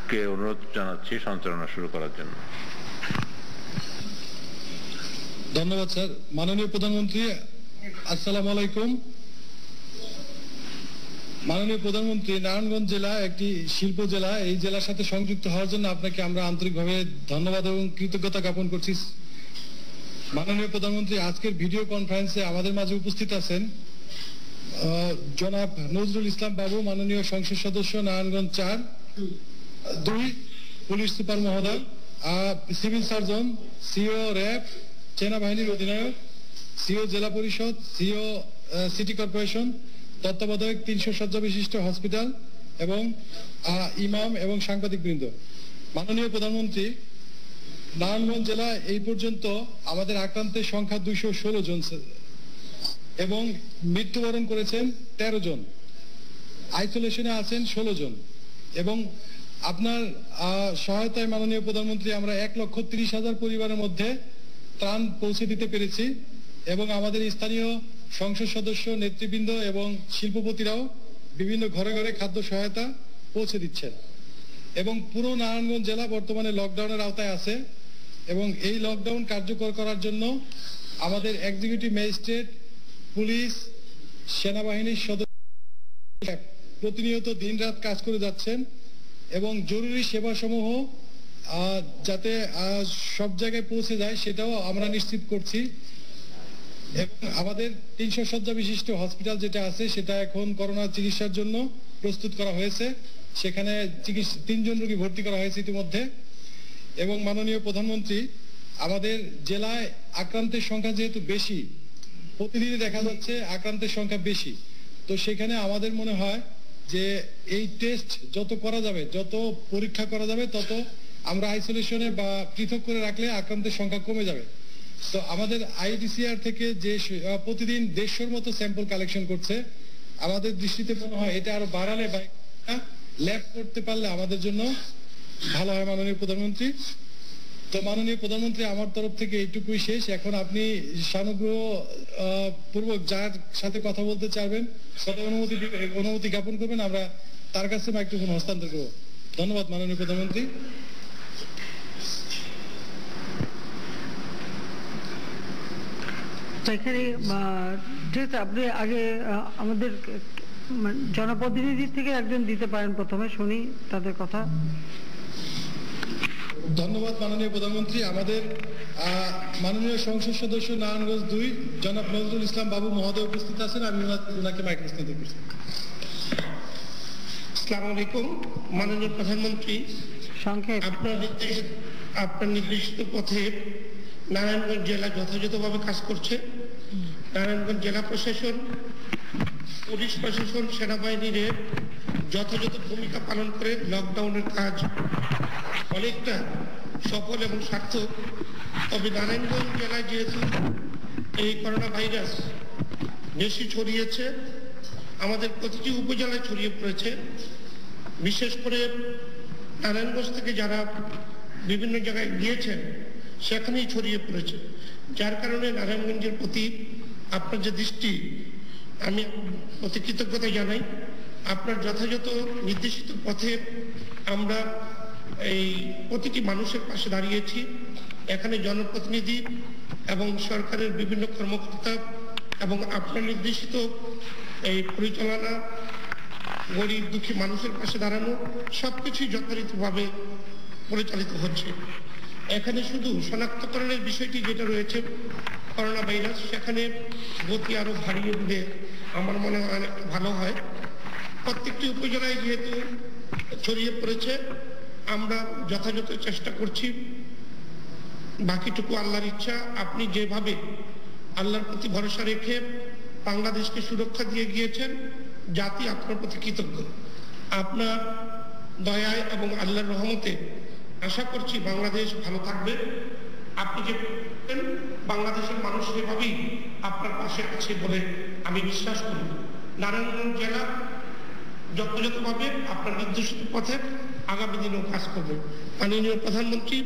কে অনুরোধ জানাচ্ছি সঞ্চালনা শুরু করার জন্য। ধন্যবাদ স্যার। মাননীয় প্রধানমন্ত্রী, আসসালামু আলাইকুম। মাননীয় প্রধানমন্ত্রী, নারায়ণগঞ্জ জেলা একটি শিল্প জেলা। এই জেলার সাথে সংযুক্ত হওয়ার জন্য আপনাকে আমরা আন্তরিকভাবে ধন্যবাদ এবং কৃতজ্ঞতা জ্ঞাপন করছি। মাননীয় প্রধানমন্ত্রী, আজকের ভিডিও কনফারেন্সে আমাদের মাঝে উপস্থিত আছেন জনাব নজরুল ইসলাম বাবু, মাননীয় সংসদ সদস্য নারায়ণগঞ্জ 4-2 পুলিশ সুপার মহোদয়, সিভিল সার্জন, সিও র্যাব, সেনাবাহিনীর অধিনায়ক, সিও জেলা পরিষদ, সিও সিটি কর্পোরেশন, তত্ত্বাবধায়ক 300 শয্যা বিশিষ্ট হসপিটাল এবং ইমাম এবং সাংবাদিক বৃন্দ। মাননীয় প্রধানমন্ত্রী, নারায়ণগঞ্জ জেলা এই পর্যন্ত আমাদের আক্রান্তের সংখ্যা 216 জন এবং মৃত্যুবরণ করেছেন 13 জন, আইসোলেশনে আছেন 16 জন এবং আপনার সহায়তায় মাননীয় প্রধানমন্ত্রী আমরা 1,30,000 পরিবারের মধ্যে ত্রাণ পৌঁছে দিতে পেরেছি এবং আমাদের স্থানীয় সংসদ সদস্য, নেতৃবৃন্দ এবং শিল্পপতিরাও বিভিন্ন ঘরে ঘরে খাদ্য সহায়তা পৌঁছে দিচ্ছেন এবং পুরো নারায়ণগঞ্জ জেলা বর্তমানে লকডাউনের আওতায় আছে এবং এই লকডাউন কার্যকর করার জন্য আমাদের এক্সিকিউটিভ ম্যাজিস্ট্রেট, পুলিশ, সেনাবাহিনীর সদস্য প্রতিনিয়ত দিনরাত কাজ করে যাচ্ছেন এবং জরুরি সেবাসমূহ যাতে সব জায়গায় পৌঁছে যায় সেটাও আমরা নিশ্চিত করছি এবং আমাদের 300 শয্যা বিশিষ্ট হসপিটাল যেটা আছে সেটা এখন করোনা চিকিৎসার জন্য প্রস্তুত করা হয়েছে। সেখানে 3 জন রোগী ভর্তি করা হয়েছে ইতিমধ্যে এবং মাননীয় প্রধানমন্ত্রী, আমাদের জেলায় আক্রান্তের সংখ্যা যেহেতু বেশি, প্রতিদিনই দেখা যাচ্ছে আক্রান্তের সংখ্যা বেশি, তো সেখানে আমাদের মনে হয় যে এই টেস্ট যত করা যাবে, যত পরীক্ষা করা যাবে, তত আমরা আইসোলেশনে বা পৃথক করে রাখলে আক্রান্তের সংখ্যা কমে যাবে। তো আমাদের আইডিসিআর থেকে যে প্রতিদিন 150 মতো স্যাম্পল কালেকশন করছে, আমাদের দৃষ্টিতে মনে হয় এটা আরো বাড়ালে বা ল্যাব করতে পারলে আমাদের জন্য ভালো হয় মাননীয় প্রধানমন্ত্রী। তো মাননীয় প্রধানমন্ত্রী, আমার তরফ থেকে এইটুকুই শেষ। এখন আপনি সানুগ্রহ পূর্বক যার সাথে কথা বলতে চাইবেন, কথা অনুমতি জ্ঞাপন করবেন, আমরা তার কাছে মাইক্রোফোন হস্তান্তর করব। ধন্যবাদ মাননীয় প্রধানমন্ত্রী। এখানে যেহেতু আপনি আগে আমাদের জনপ্রতিনিধি থেকে একজন দিতে পারেন, প্রথমে শুনি তাদের কথা। ধন্যবাদ মাননীয় প্রধানমন্ত্রী। আমাদের মাননীয় সংসদ সদস্য নারায়ণগঞ্জ 2 জনাব নজরুল ইসলাম বাবু মহোদয় উপস্থিত আছেন। আমি ওনাকে মাইক্রোফোন দিতে করছি। আসসালামু আলাইকুম। মাননীয় প্রধানমন্ত্রী, সংক্ষেপ। আপনার নির্দেশিত পথে নারায়ণগঞ্জ জেলা যথাযথভাবে কাজ করছে। নারায়ণগঞ্জ জেলা প্রশাসন, পুলিশ প্রশাসন, সেনাবাহিনীর যথাযথ ভূমিকা পালন করে লকডাউনের কাজ অনেকটা সফল এবং সার্থক। তবে নারায়ণগঞ্জ জেলায় যেহেতু এই করোনা ভাইরাস বেশি ছড়িয়েছে, আমাদের প্রতিটি উপজেলায় ছড়িয়ে পড়েছে। বিশেষ করে নারায়ণগঞ্জ থেকে যারা বিভিন্ন জায়গায় গিয়েছেন সেখানেই ছড়িয়ে পড়েছে, যার কারণে নারায়ণগঞ্জের প্রতি আপনার যে দৃষ্টি, আমি অতি কৃতজ্ঞতা জানাই। আপনার যথাযথ নির্দেশিত পথে আমরা এই প্রতিটি মানুষের পাশে দাঁড়িয়েছি। এখানে জনপ্রতিনিধি এবং সরকারের বিভিন্ন কর্মকর্তা এবং আপনার নির্দেশিত এই পরিচালনা, গরিব দুঃখী মানুষের পাশে দাঁড়ানো, সবকিছুই যথাযথভাবে পরিচালিত হচ্ছে। এখানে শুধু শনাক্তকরণের বিষয়টি যেটা রয়েছে করোনা ভাইরাস, সেখানে গতি আরো বাড়িয়ে দিলে আমার মনে হয় অনেক ভালো হয়। প্রত্যেকটি উপজেলায় যেহেতু ছড়িয়ে পড়েছে, আমরা যথাযথ চেষ্টা করছি। বাকিটুকু আল্লাহর ইচ্ছা। আপনি যেভাবে আল্লাহর প্রতি ভরসা রেখে বাংলাদেশকে সুরক্ষা দিয়ে গিয়েছেন, জাতি আপনার প্রতি কৃতজ্ঞ। আপনার দয়ায় এবং আল্লাহর রহমতে আশা করছি বাংলাদেশ ভালো থাকবে। আপনি যে বাংলাদেশের মানুষ সেভাবেই আপনার পাশে আছে বলে আমি বিশ্বাস করি। নারায়ণগঞ্জ জেলা যথাযথভাবে আপনার নির্দেশিত পথে আগামী দিনেও কাজ করবে। মাননীয় প্রধানমন্ত্রী,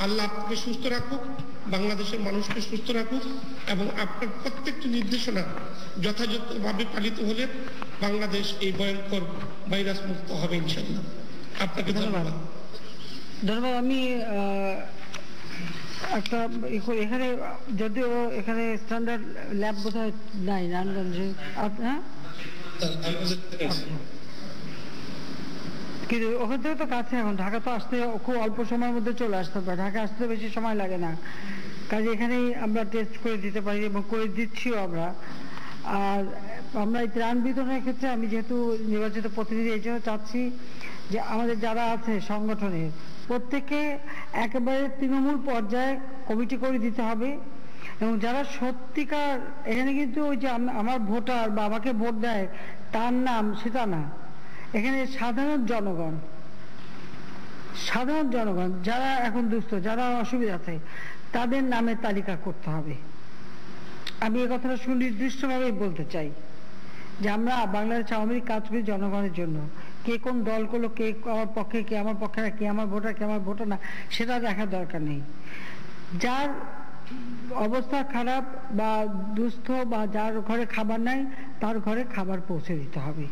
আল্লাহ আপনাকে সুস্থ রাখুক, বাংলাদেশের মানুষকে সুস্থ রাখুক এবং আপনার প্রত্যেকটি নির্দেশনা যথাযথভাবে পালিত হলে বাংলাদেশ এই ভয়ঙ্কর ভাইরাস মুক্ত হবে ইনশাআল্লাহ। আপনাকে ধন্যবাদ। ধন্যবাদ। আমি একটা এখানে যদিও এখানে স্ট্যান্ডার্ড ল্যাব বোধহয় নাই নারায়ণগঞ্জে, হ্যাঁ, কিন্তু ওখান থেকে তো কাছে। এখন ঢাকা তো আসতে খুব অল্প সময়ের মধ্যে চলে আসতে পারে, ঢাকা আসতে বেশি সময় লাগে না। কাজে এখানেই আমরা টেস্ট করে দিতে পারি এবং করে দিচ্ছিও আমরা। আর আমরা এই ত্রাণ বিতরণের ক্ষেত্রে আমি যেহেতু নির্বাচিত প্রতিনিধি, এই জন্য চাচ্ছি যে আমাদের যারা আছে সংগঠনের প্রত্যেকে একেবারে তৃণমূল পর্যায়ে কমিটি করে দিতে হবে। এবং যারা সত্যিকার, এখানে কিন্তু ওই যে আমার ভোটার বা আমাকে ভোট দেয় তার নাম সেটা না, এখানে সাধারণ জনগণ যারা এখন দুস্থ, যারা অসুবিধাতে, তাদের নামের তালিকা করতে হবে। আমি এই কথাটা সুনির্দিষ্টভাবে বলতে চাই যে আমরা বাংলাদেশ আওয়ামী লীগ কাজ করি জনগণের জন্য। কে কোন দল করলো, কে আমার পক্ষে, কে আমার পক্ষে না, কে আমার ভোটার, কে আমার ভোটার না, সেটা দেখার দরকার নেই। যার অবস্থা খারাপ বা দুস্থ বা যার ঘরে খাবার নাই, তার ঘরে খাবার পৌঁছে দিতে হবে।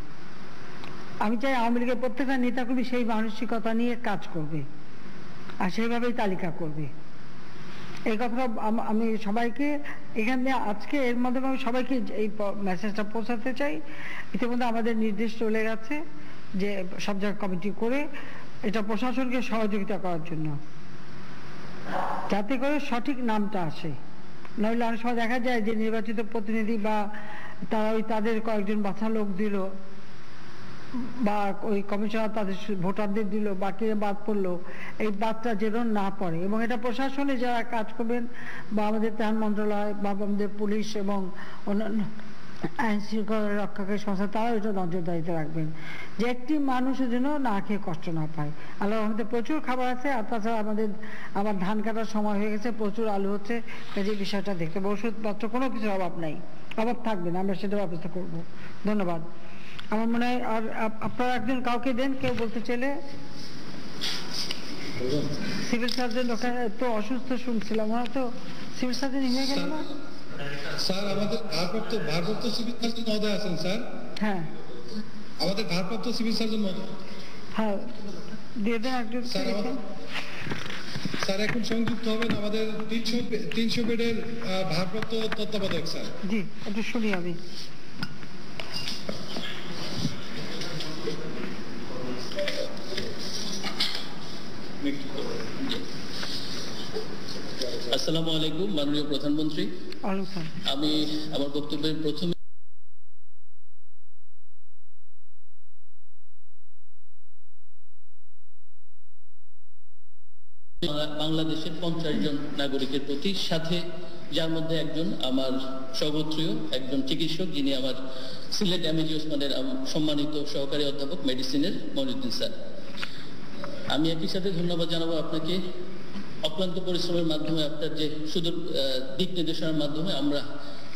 আমি চাই আওয়ামী লীগের প্রত্যেকটা নেতাকর্মী সেই মানসিকতা নিয়ে কাজ করবে আর সেইভাবেই তালিকা করবে। এই কথাটা আমি সবাইকে এখানে আজকে এর মাধ্যমে আমি সবাইকে এই মেসেজটা পৌঁছাতে চাই। ইতিমধ্যে আমাদের নির্দেশ চলে গেছে যে সব জায়গায় কমিটি করে এটা প্রশাসনকে সহযোগিতা করার জন্য, যাতে করে সঠিক নামটা আসে। নইলে অনেক সময় দেখা যায় যে নির্বাচিত প্রতিনিধি বা তারা ওই তাদের কয়েকজন বাছা লোক দিল বা ওই কমিশনার তাদের ভোটারদের দিল, বাকি বাদ পড়লো, এই বাদটা যেন না পড়ে। এবং এটা প্রশাসনে যারা কাজ করবেন বা আমাদের ত্রাণ মন্ত্রণালয় বা আমাদের পুলিশ এবং অন্যান্য আইন শৃঙ্খলা রক্ষাকারী সংস্থা, তারাও এটা নজরদারিতে রাখবেন যে একটি মানুষের জন্য না খেয়ে কষ্ট না পায়। আল্লাহ আমাদের প্রচুর খাবার আছে, আর তাছাড়া আমার ধান কাটার সময় হয়ে গেছে, প্রচুর আলু হচ্ছে, কাজে বিষয়টা দেখতে হবে। ওষুধপত্র কোনো কিছুর অভাব নাই, অভাব থাকবে না, আমরা সেটা ব্যবস্থা করব। ধন্যবাদ। আমার মনে হয় আর আপনারা একজন কাউকে দেন, কেউ বলতে চাইলে। সিভিল সার্জন ওখানে তো অসুস্থ শুনছিলাম, ওরা তো সিভিল সার্জন হয়ে গেল না স্যার? আমাদের ভারপ্রাপ্ত সিভিল সার্জন মহোদয় আছেন স্যার? হ্যাঁ, আমাদের ভারপ্রাপ্ত সিভিল সার্জন মহোদয়। হ্যাঁ, দিয়ে দেন একজন স্যার। এখন সংযুক্ত হবেন আমাদের 300 বেডের ভারপ্রাপ্ত তত্ত্বাবধায়ক স্যার। জি, একটু শুনি আমি। আসসালামু আলাইকুম মাননীয় প্রধানমন্ত্রী। আমি আমার বক্তব্যের প্রথমে বাংলাদেশের 50 জন নাগরিকের প্রতি, সাথে যার মধ্যে একজন আমার সহগোত্রীয় একজন চিকিৎসক, যিনি আমার সিলেট এমএজি ওসমানের সম্মানিত সহকারী অধ্যাপক মেডিসিনের মনিরুদ্দিন স্যার। আমি একই সাথে ধন্যবাদ জানাবো আপনাকে। অক্লান্ত পরিশ্রমের মাধ্যমে, আপনার যে সুদূর দিক নির্দেশনার মাধ্যমে আমরা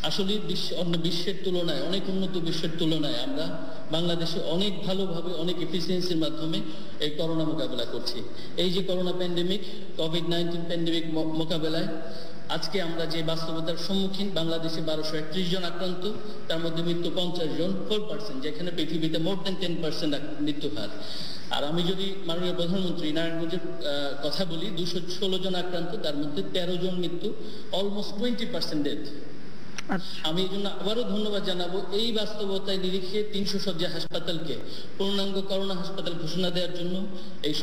আসলে অন্য বিশ্বের তুলনায়, অনেক উন্নত বিশ্বের তুলনায় আমরা বাংলাদেশে অনেক ভালোভাবে, অনেক এফিসিয়েন্সির মাধ্যমে এই করোনা মোকাবেলা করছি। এই যে করোনা প্যান্ডেমিক, কোভিড-19 প্যান্ডেমিক মোকাবেলায় আজকে আমরা যে বাস্তবতার সম্মুখীন, বাংলাদেশে 1231 জন আক্রান্ত, তার মধ্যে মৃত্যু 50 জন, 4%, যেখানে পৃথিবীতে মোর দেন 10% মৃত্যু হার। আর আমি যদি মাননীয় প্রধানমন্ত্রী নারায়ণগঞ্জের কথা বলি, 216 জন আক্রান্ত, তার মধ্যে 13 জন মৃত্যু, অলমোস্ট 20% ডেথ। আমি এই জন্য আবারও ধন্যবাদ জানাবো এই বাস্তবতায় নিরিখে 300 শয্যা হাসপাতালকে পূর্ণাঙ্গ করোনা হাসপাতাল ঘোষণা দেওয়ার জন্য, এই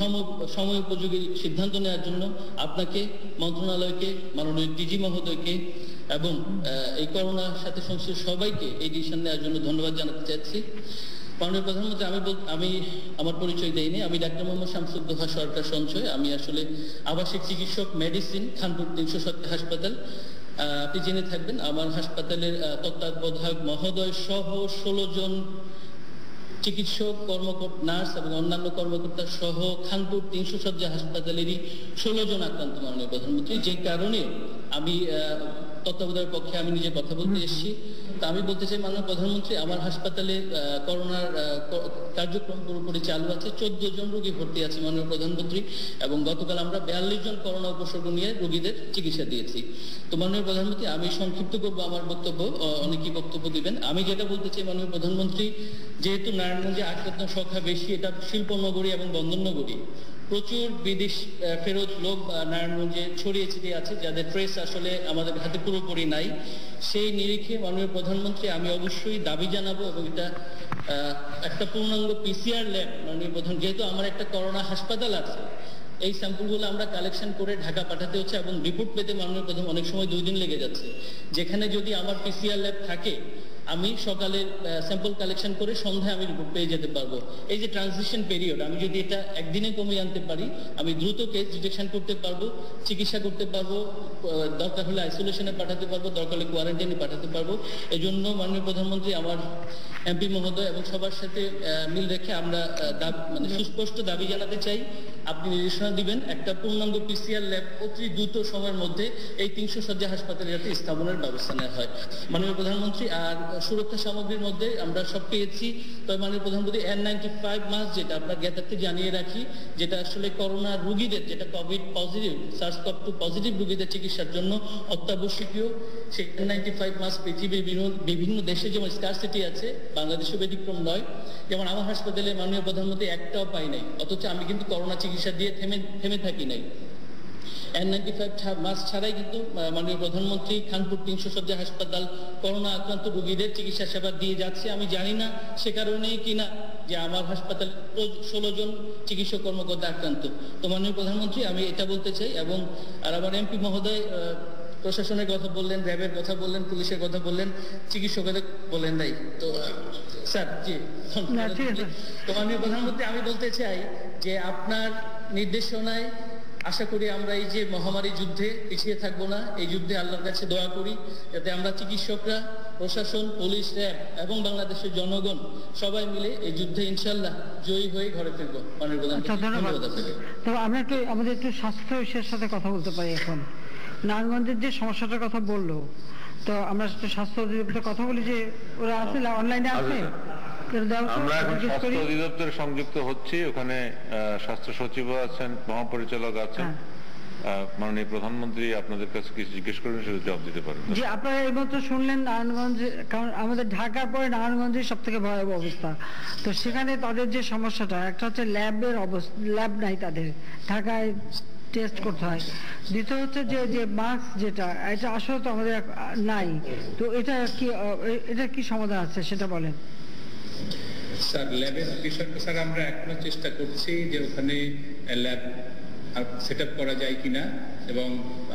সময় উপযোগী সিদ্ধান্ত নেওয়ার জন্য আপনাকে, মন্ত্রণালয়কে, মাননীয় ডিজি মহোদয়কে এবং এই করোনার সাথে সংশ্লিষ্ট সবাইকে এই ডিসিশন নেওয়ার জন্য ধন্যবাদ জানাতে চাচ্ছি। মাননীয় প্রধানমন্ত্রী, আমি আমার পরিচয় দেইনি। আমি ডাক্তার মোহাম্মদ শামসুদ্দোহা সরকার সঞ্চয়। আমি আসলে আবাসিক চিকিৎসক, মেডিসিন, খানপুর 300 শয্যা হাসপাতাল। আপনি জেনে থাকবেন আমার হাসপাতালের তত্ত্বাবধায়ক মহোদয় সহ 16 জন চিকিৎসক, কর্মকর্তা, নার্স এবং অন্যান্য কর্মকর্তা সহ খানপুর 300 শয্যা হাসপাতালেরই 16 জন আক্রান্ত মাননীয় প্রধানমন্ত্রী। যে কারণে আমি তত্ত্বাবধায়কের পক্ষে আমি নিজে কথা বলতে এসেছি। তা আমি বলতে চাই মাননীয় প্রধানমন্ত্রী, আমার হাসপাতালে করোনার কার্যক্রম পুরোপুরি চালু আছে। 14 জন রোগী ভর্তি আছে মাননীয় প্রধানমন্ত্রী, এবং গতকাল আমরা 42 জন করোনা উপসর্গ নিয়ে রোগীদের চিকিৎসা দিয়েছি। তো মাননীয় প্রধানমন্ত্রী, আমি সংক্ষিপ্ত করবো আমার বক্তব্য, অনেকেই বক্তব্য দিবেন। আমি যেটা বলতে চাই মাননীয় প্রধানমন্ত্রী, যেহেতু নারায়ণগঞ্জে আক্রান্ত সংখ্যা বেশি, এটা শিল্পনগরী এবং বন্দরনগরী, প্রচুর বিদেশ ফেরত লোক নারায়ণগঞ্জে ছড়িয়ে ছিটিয়ে আছে, যাদের ট্রেস আসলে আমাদের হাতে পুরোপুরি নাই। সেই নিরিখে মাননীয় প্রধানমন্ত্রী, আমি অবশ্যই দাবি জানাবো, এবং এটা একটা পূর্ণাঙ্গ PCR ল্যাব মাননীয় প্রধান, যেহেতু আমার একটা করোনা হাসপাতাল আছে, এই স্যাম্পলগুলো আমরা কালেকশন করে ঢাকা পাঠাতে হচ্ছে, এবং রিপোর্ট পেতে মাননীয় প্রধান অনেক সময় 2 দিন লেগে যাচ্ছে। যেখানে যদি আমার PCR ল্যাব থাকে, আমি সকালে স্যাম্পল কালেকশন করে সন্ধ্যায় আমি রিপোর্ট পেয়ে যেতে পারবো। এই যে ট্রানজিশন পিরিয়ড, আমি যদি এটা একদিনে কমিয়ে আনতে পারি, আমি দ্রুত কেস ডিটেকশন করতে পারবো, চিকিৎসা করতে পারবো, দরকার হলে আইসোলেশনে পাঠাতে পারবো, দরকার হলে কোয়ারেন্টাইনে পাঠাতে পারবো। এই জন্য মাননীয় প্রধানমন্ত্রী, আমার এমপি মহোদয় এবং সবার সাথে মিল রেখে আমরা সুস্পষ্ট দাবি জানাতে চাই, আপনি নির্দেশনা দিবেন একটা পূর্ণাঙ্গ PCR ল্যাব অতি দ্রুত সময়ের মধ্যে এই 300 শয্যা হাসপাতালে যাতে স্থাপনের ব্যবস্থা নেওয়া হয় মাননীয় প্রধানমন্ত্রী। আর সুরক্ষা সামগ্রীর মধ্যে আমরা সব পেয়েছি, তবে মাননীয় প্রধানমন্ত্রী N95 মাস্ক, যেটা আপনার জ্ঞাতার্থে জানিয়ে রাখি, যেটা আসলে করোনা রোগীদের, যেটা কোভিড পজিটিভ, SARS-CoV-2 পজিটিভ রোগীদের চিকিৎসার জন্য অত্যাবশ্যকীয়। সেই N95 মাস্ক পৃথিবীর বিভিন্ন দেশে যেমন স্কারসিটি আছে, বাংলাদেশে ব্যতিক্রম নয়। যেমন আমার হাসপাতালে মাননীয় প্রধানমন্ত্রী একটাও পাই নাই, অথচ আমি কিন্তু করোনা চিকিৎসা দিয়ে থেমে থাকি নাই। N95 মাস্ক ছাড়াই কিন্তু মাননীয় প্রধানমন্ত্রী খানপুর 300 শয্যা হাসপাতাল করোনা আক্রান্ত রোগীদের চিকিৎসা সেবা দিয়ে যাচ্ছে। আমি জানি না সে কারণেই কিনা যে আমার হাসপাতাল 16 জন চিকিৎসক কর্মকর্তা আক্রান্ত। তো মাননীয় প্রধানমন্ত্রী, আমি এটা বলতে চাই, এবং আর আমার এমপি মহোদয় প্রশাসনের কথা বললেন, র্যাবের কথা বললেন, পুলিশের কথা বললেন, চিকিৎসকের বলেন নাই। তো স্যার, জি, তো মাননীয় প্রধানমন্ত্রী, আমি বলতে চাই যে আপনার নির্দেশনায় আশা করি আমরা এই যে মহামারী যুদ্ধে পিছিয়ে থাকবো না। এই যুদ্ধে আল্লাহর কাছে দোয়া করি যাতে আমরা চিকিৎসকরা, প্রশাসন, পুলিশ, র্যাব এবং বাংলাদেশের জনগণ সবাই মিলে এই যুদ্ধে ইনশাল্লাহ জয়ী হয়ে ঘরে ফিরবো। মাননীয় প্রধানমন্ত্রী, ধন্যবাদ আপনাকে। তো আমরা আমাদের একটু স্বাস্থ্য বিষয়ের সাথে কথা বলতে পারি। এখন নারায়ণগঞ্জের যে সমস্যাটার কথা বললো, তো আমরা স্বাস্থ্য অধিদপ্তর কথা বলি যে ওরা আছে অনলাইনে আছে, আমরা এখন স্বাস্থ্য অধিদপ্তরে সংযুক্ত হচ্ছি। ওখানে স্বাস্থ্য সচিব আছেন, মহাপরিচালক আছেন। মাননীয় প্রধানমন্ত্রী আপনাদের কাছে কিছু জিজ্ঞেস করবেন, সেটা জবাব দিতে পারেন। যে আপনারা এই মাত্র শুনলেন নারায়ণগঞ্জ, কারণ আমাদের ঢাকার পরে নারায়ণগঞ্জের সব থেকে ভয়াবহ অবস্থা। তো সেখানে তাদের যে সমস্যাটা, একটা হচ্ছে ল্যাবের অবস্থা, ল্যাব নাই তাদের, ঢাকায় টেস্ট করতে হয়। দ্বিতীয় হচ্ছে যে মাস্ক, যেটা এটা আসলে তো আমাদের নাই। তো এটা কি সমাধান আছে সেটা বলেন। স্যার, ল্যাবের বিষয়টা স্যার আমরা এখনো চেষ্টা করছি যে ওখানে ল্যাব সেট আপ করা যায় কিনা। এবং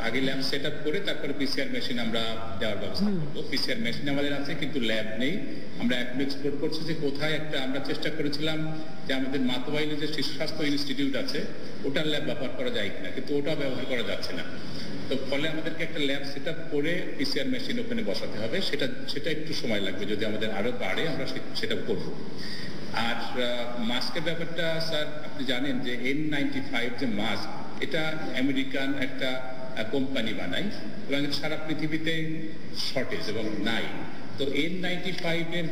আগে ল্যাব সেট আপ করে তারপরে পিসিআর মেশিন আমরা দেওয়ার ব্যবস্থা করবো। পিসিআর মেশিন আমাদের আছে কিন্তু ল্যাব নেই। আমরা এখন এক্সপ্লোর করছি যে কোথায় একটা, আমরা চেষ্টা করেছিলাম যে আমাদের মাতোয়াইলে যে শিশু স্বাস্থ্য ইনস্টিটিউট আছে ওটার ল্যাব ব্যবহার করা যায় কিনা, কিন্তু ওটা ব্যবহার করা যাচ্ছে না। তো ফলে আমাদেরকে একটা ল্যাব সেট আপ করে পিসিআর মেশিন ওখানে বসাতে হবে। সেটা একটু সময় লাগবে, যদি আমাদের আরো বাড়ে আমরা সেটা করবো। আর মাস্কের ব্যাপারটা স্যার আপনি জানেন যে N95 যে মাস্ক, এটা আমেরিকান একটা কোম্পানি বানায় এবং সারা পৃথিবীতে শর্টেজ এবং নাই। তো N95 এর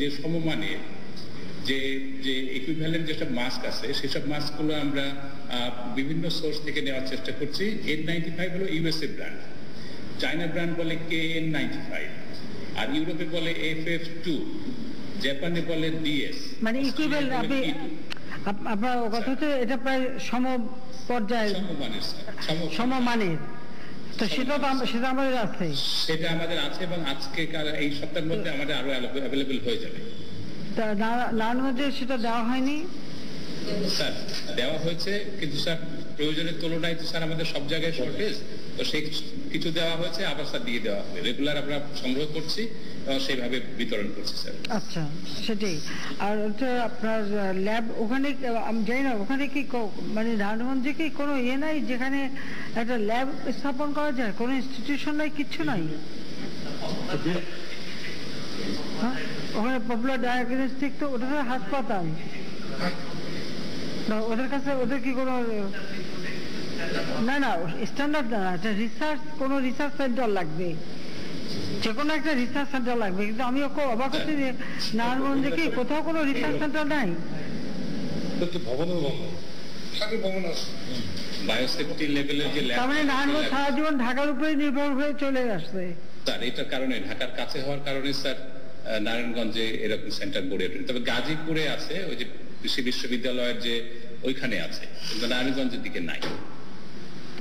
যে সমমানের যে ইকুইভ্যালেন্ট যেসব মাস্ক আছে সেসব মাস্কগুলো আমরা বিভিন্ন সোর্স থেকে নেওয়ার চেষ্টা করছি। N95 হলো ইউএসএ ব্র্যান্ড, চায়না ব্র্যান্ড বলে KN95, আর ইউরোপে বলে FF2, জাপানে বলে DS, মানে ইকুইভ্যালেন্ট। আপনি আপনার কথা হচ্ছে এটা প্রায় সম পর্যায়ে সমমানের, তো সেটা আমাদের আছে, সেটা আমাদের আছে এবং আজকে এই সপ্তাহের মধ্যে আমাদের আরো অ্যাভেলেবল হয়ে যাবে। নারায়ণগঞ্জে সেটা দেওয়া হয়নি স্যার, দেওয়া হয়েছে কিন্তু স্যার প্রয়োজনের তুলনায় তো স্যার আমাদের সব জায়গায় শর্টেজ, তো সেই কিছু দেওয়া হয়েছে, আবার স্যার দিয়ে দেওয়া হবে। রেগুলার আমরা সংগ্রহ করছি এবং সেইভাবে বিতরণ করছি স্যার। আচ্ছা, সেটাই। আর হচ্ছে আপনার ল্যাব ওখানে আমি জানি না, ওখানে কি মানে নারায়ণগঞ্জে কি কোনো ইয়ে নাই যেখানে একটা ল্যাব স্থাপন করা যায়? কোনো ইনস্টিটিউশন নাই, কিচ্ছু নাই ওখানে? পপুলার ডায়াগনস্টিক তো ওটা হাসপাতাল, ওদের কাছে ওদের কি কোনো না স্ট্যান্ডার্ড না, একটা রিসার্চ, কোনো রিসার্চ সেন্টার লাগবে, যে কোনো একটা রিসার্চ সেন্টার লাগবে। কিন্তু আমি অবাক হচ্ছি যে নারায়ণগঞ্জে কি কোথাও কোনো রিসার্চ সেন্টার নাই। বায়োসেফটি লেভেলের যে ল্যাব, তার মানে নারায়ণগঞ্জ সারা জীবন ঢাকার উপরে নির্ভর হয়ে চলে আসছে স্যার। এটার কারণে, ঢাকার কাছে হওয়ার কারণে স্যার নারায়ণগঞ্জে এরকম সেন্টার গড়ে ওঠে। তবে গাজীপুরে আছে, ওই যে কৃষি বিশ্ববিদ্যালয়ের যে ওইখানে আছে, কিন্তু নারায়ণগঞ্জের দিকে নাই।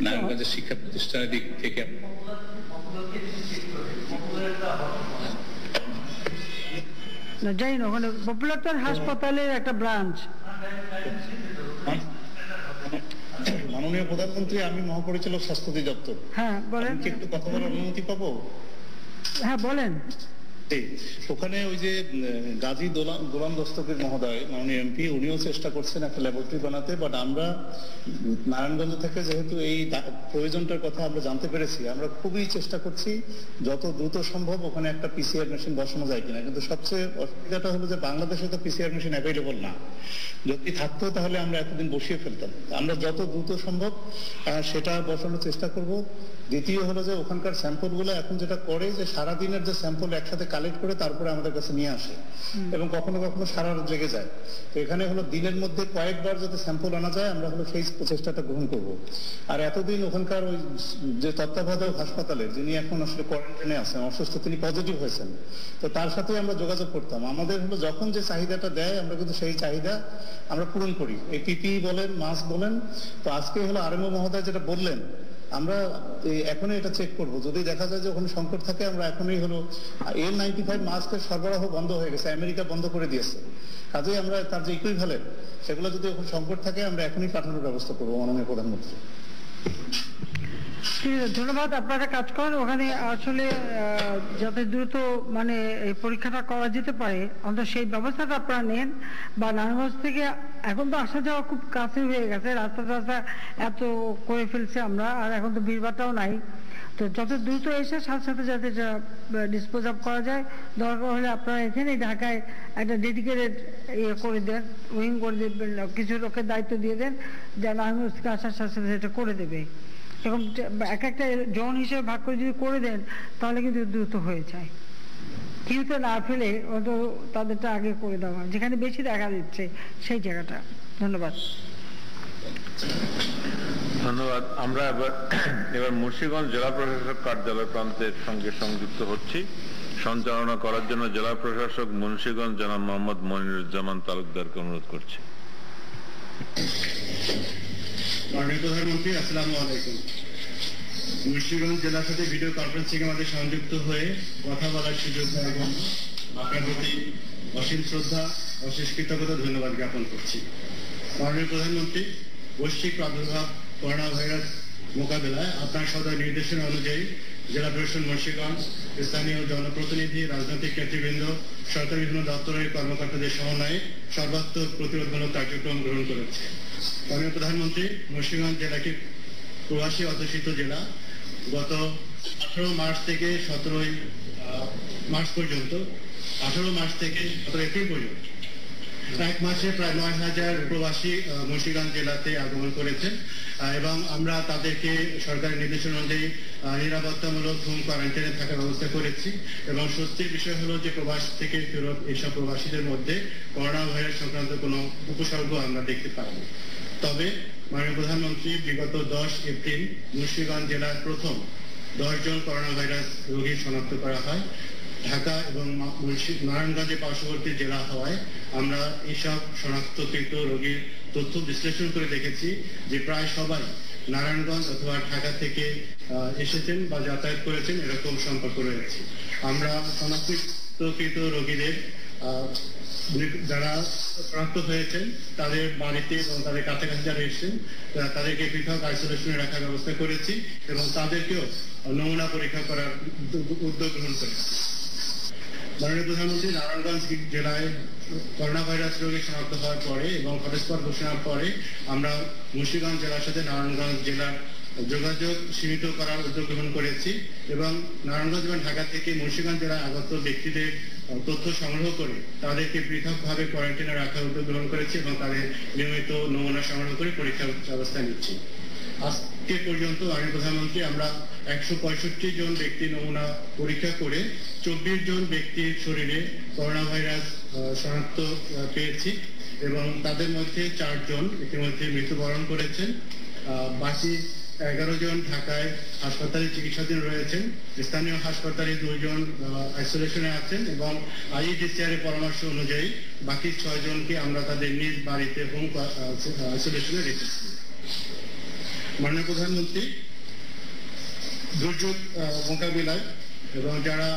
নারায়ণগঞ্জের শিক্ষা প্রতিষ্ঠানের দিক থেকে যাই না, ওখানে পপুলার হাসপাতালের একটা ব্রাঞ্চ। মাননীয় প্রধানমন্ত্রী, আমি মহাপরিচালক স্বাস্থ্য অধিদপ্তর। হ্যাঁ বলেন। কি একটু কথা বলার অনুমতি পাবো? হ্যাঁ বলেন। ওখানে ওই যে গাজী গোলাম দস্তগীর মহোদয়, মাননীয় এমপি, উনিও চেষ্টা করছেন একটা ল্যাবরেটরি বানাতে। বাট আমরা নারায়ণগঞ্জ থেকে যেহেতু এই প্রয়োজনটার কথা আমরা জানতে পেরেছি, আমরা খুবই চেষ্টা করছি যত দ্রুত সম্ভব ওখানে একটা পিসিআর মেশিন বসানো যায় কিনা। কিন্তু সবচেয়ে অসুবিধাটা হলো যে বাংলাদেশে তো পিসিআর মেশিন অ্যাভেলেবল না। যদি থাকতো তাহলে আমরা এতদিন বসিয়ে ফেলতাম। আমরা যত দ্রুত সম্ভব সেটা বসানোর চেষ্টা করব। দ্বিতীয় হলো যে ওখানকার স্যাম্পল গুলো এখন যেটা করে যে সারাদিনের যে স্যাম্পল একসাথে কালেক্ট করে তারপরে আমাদের কাছে নিয়ে আসে এবং কখনো কখনো সারা রাত জেগে যায়। তো এখানে হলো দিনের মধ্যে কয়েকবার যাতে স্যাম্পল আনা যায়, আমরা হলো সেই প্রচেষ্টাটা গ্রহণ করব। আর এতদিন ওখানকার ওই যে তত্ত্বাবধায়ক হাসপাতালে যিনি এখন আসলে কোয়ারেন্টাইনে আছেন, অসুস্থ, তিনি পজিটিভ হয়েছেন, তো তার সাথে আমরা যোগাযোগ করতাম। আমাদের হলো যখন যে চাহিদাটা দেয় আমরা কিন্তু সেই চাহিদা আমরা পূরণ করি, এই পিপিই বলেন, মাস্ক বলেন। তো আজকে হলো আরএমও মহোদয় যেটা বললেন, আমরা এখনই এটা চেক করব। যদি দেখা যায় যে ওখানে সংকট থাকে, আমরা এখনই হলো N95 মাস্কের সরবরাহ বন্ধ হয়ে গেছে, আমেরিকা বন্ধ করে দিয়েছে। কাজেই আমরা তার যে ইকুইভ্যালেন্ট সেগুলো যদি ওখানে সংকট থাকে আমরা এখনই পাঠানোর ব্যবস্থা করবো মাননীয় প্রধানমন্ত্রী। ধন্যবাদ। আপনারা কাজ করেন ওখানে, আসলে যাতে দ্রুত মানে এই পরীক্ষাটা করা যেতে পারে, অন্তত সেই ব্যবস্থাটা আপনারা নেন। বা নারায়ণগঞ্জ থেকে এখন তো আসা যাওয়া খুব কাছে হয়ে গেছে, রাস্তা এত করে ফেলছে আমরা, আর এখন তো ভিড়ভাড়টাও নাই। তো যত দ্রুত এসে সাথে সাথে যাতে ডিসপোজ আপ করা যায়, দরকার হলে আপনারা এখানে ঢাকায় একটা ডেডিকেটেড ইয়ে করে দেন, উইং করে দেবেন, কিছু লোকের দায়িত্ব দিয়ে দেন যা নারায়ণগঞ্জ থেকে আসার সাথে সাথে সেটা করে দেবে। এবং এক একটা জন হিসেবে ভাগ করে যদি করে দেন তাহলে কিন্তু দ্রুত হয়ে যায়। কিউতে না ফেলে অত তাদেরটা আগে করে দেওয়া, যেখানে বেশি দেখা দিচ্ছে সেই জায়গাটা। ধন্যবাদ। ধন্যবাদ। আমরা এবার মুন্সিগঞ্জ জেলা প্রশাসক কার্যালয় প্রান্তের সঙ্গে সংযুক্ত হচ্ছি। সঞ্চালনা করার জন্য জেলা প্রশাসক মুন্সিগঞ্জ জনাব মোহাম্মদ মনিরুজ্জামান তালুকদারকে অনুরোধ করছি। মাননীয় প্রধানমন্ত্রী, আসসালামু আলাইকুম। মুন্সিগঞ্জ জেলার সাথে ভিডিও কনফারেন্সিং আমাদের সংযুক্ত হয়ে কথা বলার সুযোগ দেওয়ার জন্য আপনার প্রতি অসীম শ্রদ্ধা, অশেষ কৃতজ্ঞতা, ধন্যবাদ জ্ঞাপন করছি। মাননীয় প্রধানমন্ত্রী, বৈশ্বিক প্রাদুর্ভাব করোনা ভাইরাস মোকাবেলায় আপনার সদয় নির্দেশনা অনুযায়ী জেলা প্রশাসন মুন্সিগঞ্জ, স্থানীয় জনপ্রতিনিধি, রাজনৈতিক নেতৃবৃন্দ, সরকারি বিভিন্ন দপ্তরের কর্মকর্তাদের সমন্বয়ে সর্বাত্মক প্রতিরোধমূলক কার্যক্রম গ্রহণ করেছে। মাননীয় প্রধানমন্ত্রী, মুন্সিগঞ্জ জেলাটি প্রবাসী অধ্যুষিত জেলা। গত 18 মার্চ থেকে 17 মার্চ পর্যন্ত, 18 মার্চ থেকে 17 এপ্রিল পর্যন্ত এক মাসে প্রায় 9,000 প্রবাসী মুন্সিগঞ্জ জেলাতে আগমন করেছেন এবং আমরা তাদেরকে সরকারি নির্দেশনা অনুযায়ী নিরাপত্তামূলক হোম কোয়ারেন্টাইনে থাকার ব্যবস্থা করেছি এবং স্বস্তির বিষয় হলো যে প্রবাস থেকে ফেরত এইসব প্রবাসীদের মধ্যে করোনা ভাইরাস সংক্রান্ত কোনো উপসর্গ আমরা দেখতে পাইনি। তবে মাননীয় প্রধানমন্ত্রী বিগত 10 এপ্রিল মুন্সিগঞ্জ জেলার প্রথম 10 জন করোনা ভাইরাস রোগী শনাক্ত করা হয়। ঢাকা এবং নারায়ণগঞ্জের পার্শ্ববর্তী জেলা হওয়ায় আমরা এইসব শনাক্তকৃত রোগীর তথ্য বিশ্লেষণ করে দেখেছি যে প্রায় সবাই নারায়ণগঞ্জ অথবা ঢাকা থেকে এসেছেন বা যাতায়াত করেছেন এরকম সম্পর্ক রয়েছে। আমরা শনাক্তকৃত রোগীদের যারা শনাক্ত হয়েছেন তাদের বাড়িতে এবং তাদের কাছাকাছি যারা এসেছেন তাদেরকে পৃথক আইসোলেশনে রাখার ব্যবস্থা করেছি এবং তাদেরকেও নমুনা পরীক্ষা করার উদ্যোগ গ্রহণ করেছি। মাননীয় প্রধানমন্ত্রী, নারায়ণগঞ্জ জেলায় করোনা ভাইরাস রোগী শনাক্ত হওয়ার পরে এবং হটস্পট ঘোষণার পরে আমরা মুন্সিগঞ্জ জেলার সাথে নারায়ণগঞ্জ জেলার যোগাযোগ সীমিত করার উদ্যোগ গ্রহণ করেছি এবং নারায়ণগঞ্জ এবং ঢাকা থেকে মুন্সিগঞ্জ জেলায় আগত ব্যক্তিদের তথ্য সংগ্রহ করে তাদেরকে পৃথকভাবে কোয়ারেন্টাইনে রাখার উদ্যোগ গ্রহণ করেছি এবং তাদের নিয়মিত নমুনা সংগ্রহ করে পরীক্ষার ব্যবস্থা নিচ্ছি। আজকে পর্যন্ত মাননীয় প্রধানমন্ত্রী আমরা 165 জন ব্যক্তি নমুনা পরীক্ষা করে 24 জন ব্যক্তির শরীরে করোনা ভাইরাস শনাক্ত পেয়েছি এবং তাদের মধ্যে 4 জন ইতিমধ্যে মৃত্যুবরণ করেছেন। বাকি 11 জন ঢাকায় হাসপাতালে চিকিৎসাধীন রয়েছেন। স্থানীয় হাসপাতালে 2 জন আইসোলেশনে আছেন এবং আইইডিসিআর এর পরামর্শ অনুযায়ী বাকি 6 জনকে আমরা তাদের নিজ বাড়িতে হোম আইসোলেশনে রেখেছি। মাননীয় প্রধানমন্ত্রী, দুর্যোগ মোকাবিলায় এবং যারা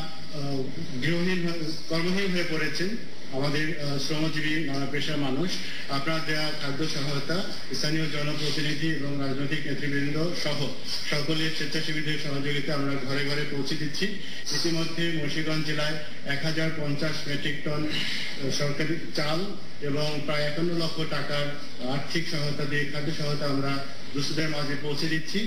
কর্মহীন হয়ে পড়েছেন আমাদের শ্রমজীবী পেশার মানুষ, আপনার দেওয়া খাদ্য সহায়তা, স্থানীয় জনপ্রতিনিধি এবং রাজনৈতিক নেতৃবৃন্দ সহ সকলের স্বেচ্ছাসেবীদের সহযোগিতা আমরা ঘরে ঘরে পৌঁছে দিচ্ছি। ইতিমধ্যে মুন্সিগঞ্জ জেলায় 1050 মেট্রিক টন সরকারি চাল এবং প্রায় 51 লক্ষ টাকার আর্থিক সহায়তা দিয়ে খাদ্য সহায়তা আমরা দুস্থদের মাঝে পৌঁছে দিচ্ছি।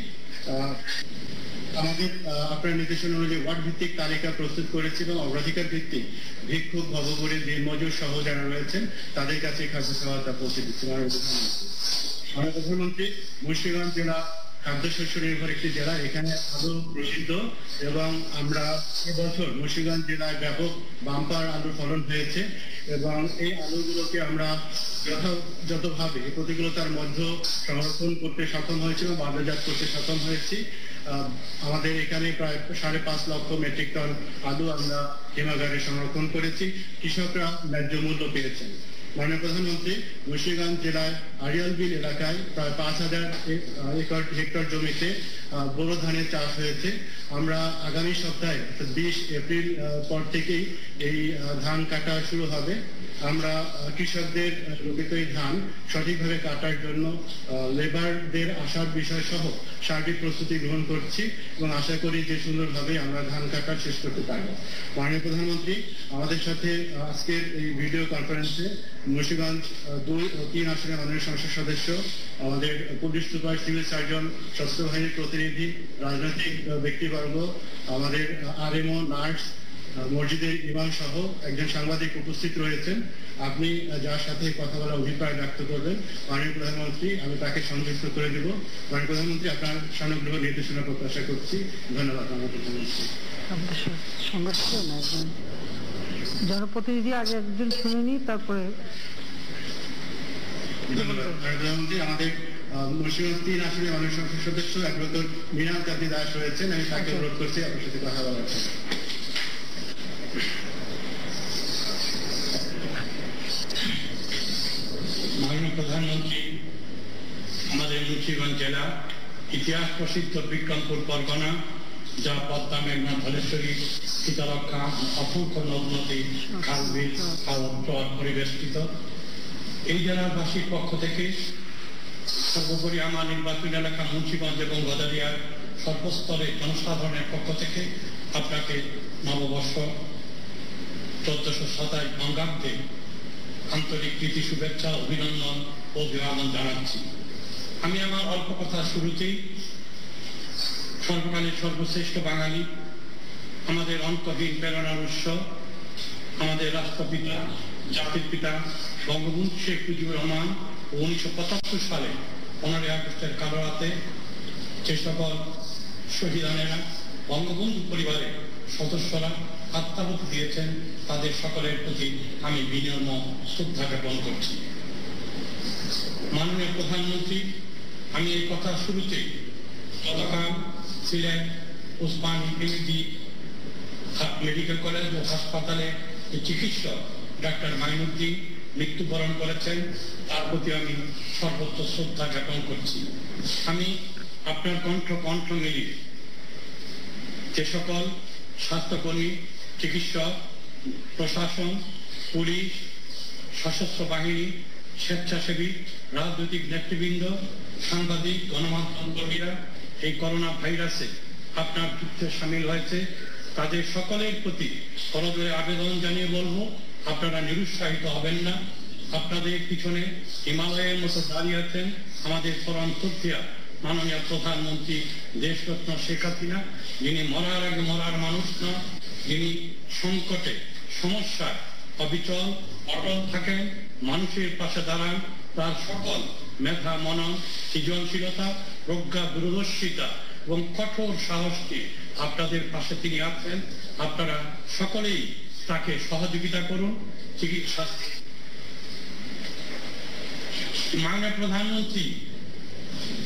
আমাদের আপনার নির্দেশনা অনুযায়ী ওয়ার্ড ভিত্তিক তালিকা প্রস্তুত করেছি এবং অগ্রাধিকার ভিত্তিক ভিক্ষুক, ভবঘুরে, দিনমজুর সহ যারা রয়েছেন তাদের কাছে খাদ্য সহায়তা পৌঁছে দিচ্ছি। মাননীয় প্রধানমন্ত্রী, মুন্সিগঞ্জ জেলা খাদ্যশস্য নির্ভর একটি জেলা, এখানে আলু প্রসিদ্ধ এবং আমরা এবছর মুন্সিগঞ্জ জেলায় ব্যাপক বাম্পার আলুর ফলন হয়েছে এবং এই আলুগুলোকে আমরা যথাযথভাবে প্রতিকূলতার মধ্যে সংরক্ষণ করতে সক্ষম হয়েছে এবং বাজারজাত করতে সক্ষম হয়েছি। আমাদের এখানে প্রায় 5.5 লক্ষ মেট্রিক টন আলু আমরা হিমাগারে সংরক্ষণ করেছি। কৃষকরা ন্যায্য মূল্য পেয়েছেন। মাননীয় প্রধানমন্ত্রী, মুন্সিগঞ্জ জেলায় আড়িয়ালবিল এলাকায় প্রায় 5,000 হেক্টর জমিতে বোরো ধানের চাষ হয়েছে। আমরা আগামী সপ্তাহে 20 এপ্রিল পর থেকেই এই ধান কাটা শুরু হবে। আমরা কৃষকদের রোপিত এই ধান সঠিকভাবে কাটার জন্য লেবারদের আসার বিষয় সহ সার্বিক প্রস্তুতি গ্রহণ করছি এবং আশা করি যে সুন্দরভাবে আমরা ধান কাটা শেষ করতে পারব। মাননীয় প্রধানমন্ত্রী, আমাদের সাথে আজকের এই ভিডিও কনফারেন্সে মুন্সিগঞ্জ 2 ও 3 আসনের মাননীয় সংসদ সদস্য, আমাদের পুলিশ সুপার, সিভিল সার্জন, সশস্ত্র বাহিনীর প্রতিনিধি, রাজনৈতিক ব্যক্তিবর্গ, আমাদের আরএমও, নার্স, মসজিদের ইমাম সহ একজন সাংবাদিক উপস্থিত রয়েছেন। আপনি যার সাথে কথা বলার অভিপ্রায় ব্যক্ত করবেন মাননীয় প্রধানমন্ত্রী, আমি তাকে সংযুক্ত করে দেব। মাননীয় প্রধানমন্ত্রী, আপনার সানুগ্রহ নির্দেশনা প্রত্যাশা করছি। ধন্যবাদ। মাননীয় প্রধানমন্ত্রী, জনপ্রতিনিধি আগে একজন শুনে নি, তারপরে ধন্যবাদ। প্রধানমন্ত্রী, আমাদের মুন্সিগঞ্জ 3 আসনের মাননীয় সংসদ সদস্য অ্যাডভোকেট মীনাল কান্তি দাস রয়েছেন। আমি তাকে অনুরোধ করছি আপনার সাথে কথা বলার জন্য। মাননীয় প্রধানমন্ত্রী, আমাদের মুন্সিগঞ্জ জেলা ইতিহাস প্রসিদ্ধ বিক্রমপুর পরগনা, যা পদ্মা, মেঘনা, ধলেশ্বরী, শীতলক্ষা, অসংখ্য নদ নদী, খাল, বিল, খাল, চর পরিবেষ্টিত। এই জেলাবাসীর পক্ষ থেকে সর্বোপরি আমার নির্বাচনী এলাকা মুন্সিগঞ্জ এবং গজারিয়ার সর্বস্তরে জনসাধারণের পক্ষ থেকে আপনাকে নববর্ষ 1427 বঙ্গাব্দে আন্তরিক প্রীতি শুভেচ্ছা, অভিনন্দন ও অভিবাদন জানাচ্ছি। আমি আমার অল্প কথা শুরুতেই সর্বকালের সর্বশ্রেষ্ঠ বাঙালি, আমাদের অন্তহীন প্রেরণার উৎস, আমাদের রাষ্ট্রপিতা, জাতির পিতা বঙ্গবন্ধু শেখ মুজিবুর রহমান 1975 সালে 15 আগস্টের কালো রাতে যে সকল শহীদানেরা বঙ্গবন্ধু পরিবারের সদস্যরা আত্মাহুতি দিয়েছেন, তাদের সকলের প্রতি আমি বিনম্র শ্রদ্ধা জ্ঞাপন করছি। মাননীয় প্রধানমন্ত্রী, আমি এই কথা শুরুতে গতকাল সিলেট ওসমানী মেডিকেল কলেজ ও হাসপাতালে চিকিৎসক ডাক্তার মাইনুদ্দিন মৃত্যুবরণ করেছেন, তার প্রতি আমি সর্বোচ্চ শ্রদ্ধা জ্ঞাপন করছি। আমি আপনার কণ্ঠ মিলিয়ে যে সকল স্বাস্থ্যকর্মী, চিকিৎসক, প্রশাসন, পুলিশ, সশস্ত্র বাহিনী, স্বেচ্ছাসেবী, রাজনৈতিক নেতৃবৃন্দ, সাংবাদিক, গণমাধ্যম কর্মীরা এই করোনা ভাইরাসে আপনার যুদ্ধে সামিল হয়েছে, তাদের সকলের প্রতি করজোড়ে আবেদন জানিয়ে বলবো, আপনারা নিরুৎসাহিত হবেন না। আপনাদের পিছনে হিমালয়ের মতো দাঁড়িয়ে আছেন আমাদের পরম শ্রদ্ধেয় মাননীয় প্রধানমন্ত্রী দেশরত্ন শেখ হাসিনা, যিনি মরার আগে মরার মানুষ না, যিনি সংকটে সমস্যায় অবিচল অটল থাকেন, মানুষের পাশে দাঁড়ান, তার সকল মেধা, মনন, সৃজনশীলতা, প্রজ্ঞা, দূরদর্শিতা এবং কঠোর সাহসকে আপনাদের পাশে তিনি আছেন। আপনারা সকলেই তাকে সহযোগিতা করুন। চিকিৎসা মাননীয় প্রধানমন্ত্রী,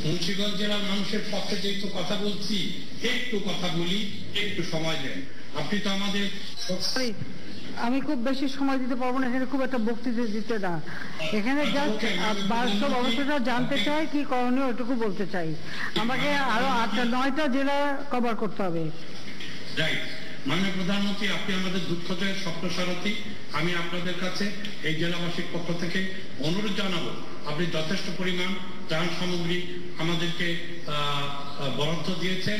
মুন্সিগঞ্জ জেলার মানুষের পক্ষে যেহেতু কথা বলছি, একটু কথা বলি, একটু সময় দেন। আপনি তো আমাদের, আমি খুব বেশি সময় দিতে পারবো না, এখানে খুব একটা বক্তৃতা দিতে না, এখানে জাস্ট বাস্তব অবস্থাটা জানতে চাই, কি করণীয় এটুকু বলতে চাই। আমাকে আরো 8-9টা জেলা কভার করতে হবে। মাননীয় প্রধানমন্ত্রী, আপনি আমাদের দুঃখজয়ের স্বপ্ন সারথী। আমি আপনাদের কাছে এই জেলাবাসীর পক্ষ থেকে অনুরোধ জানাবো, আপনি যথেষ্ট পরিমাণ ত্রাণ সামগ্রী আমাদেরকে বরাদ্দ দিয়েছেন।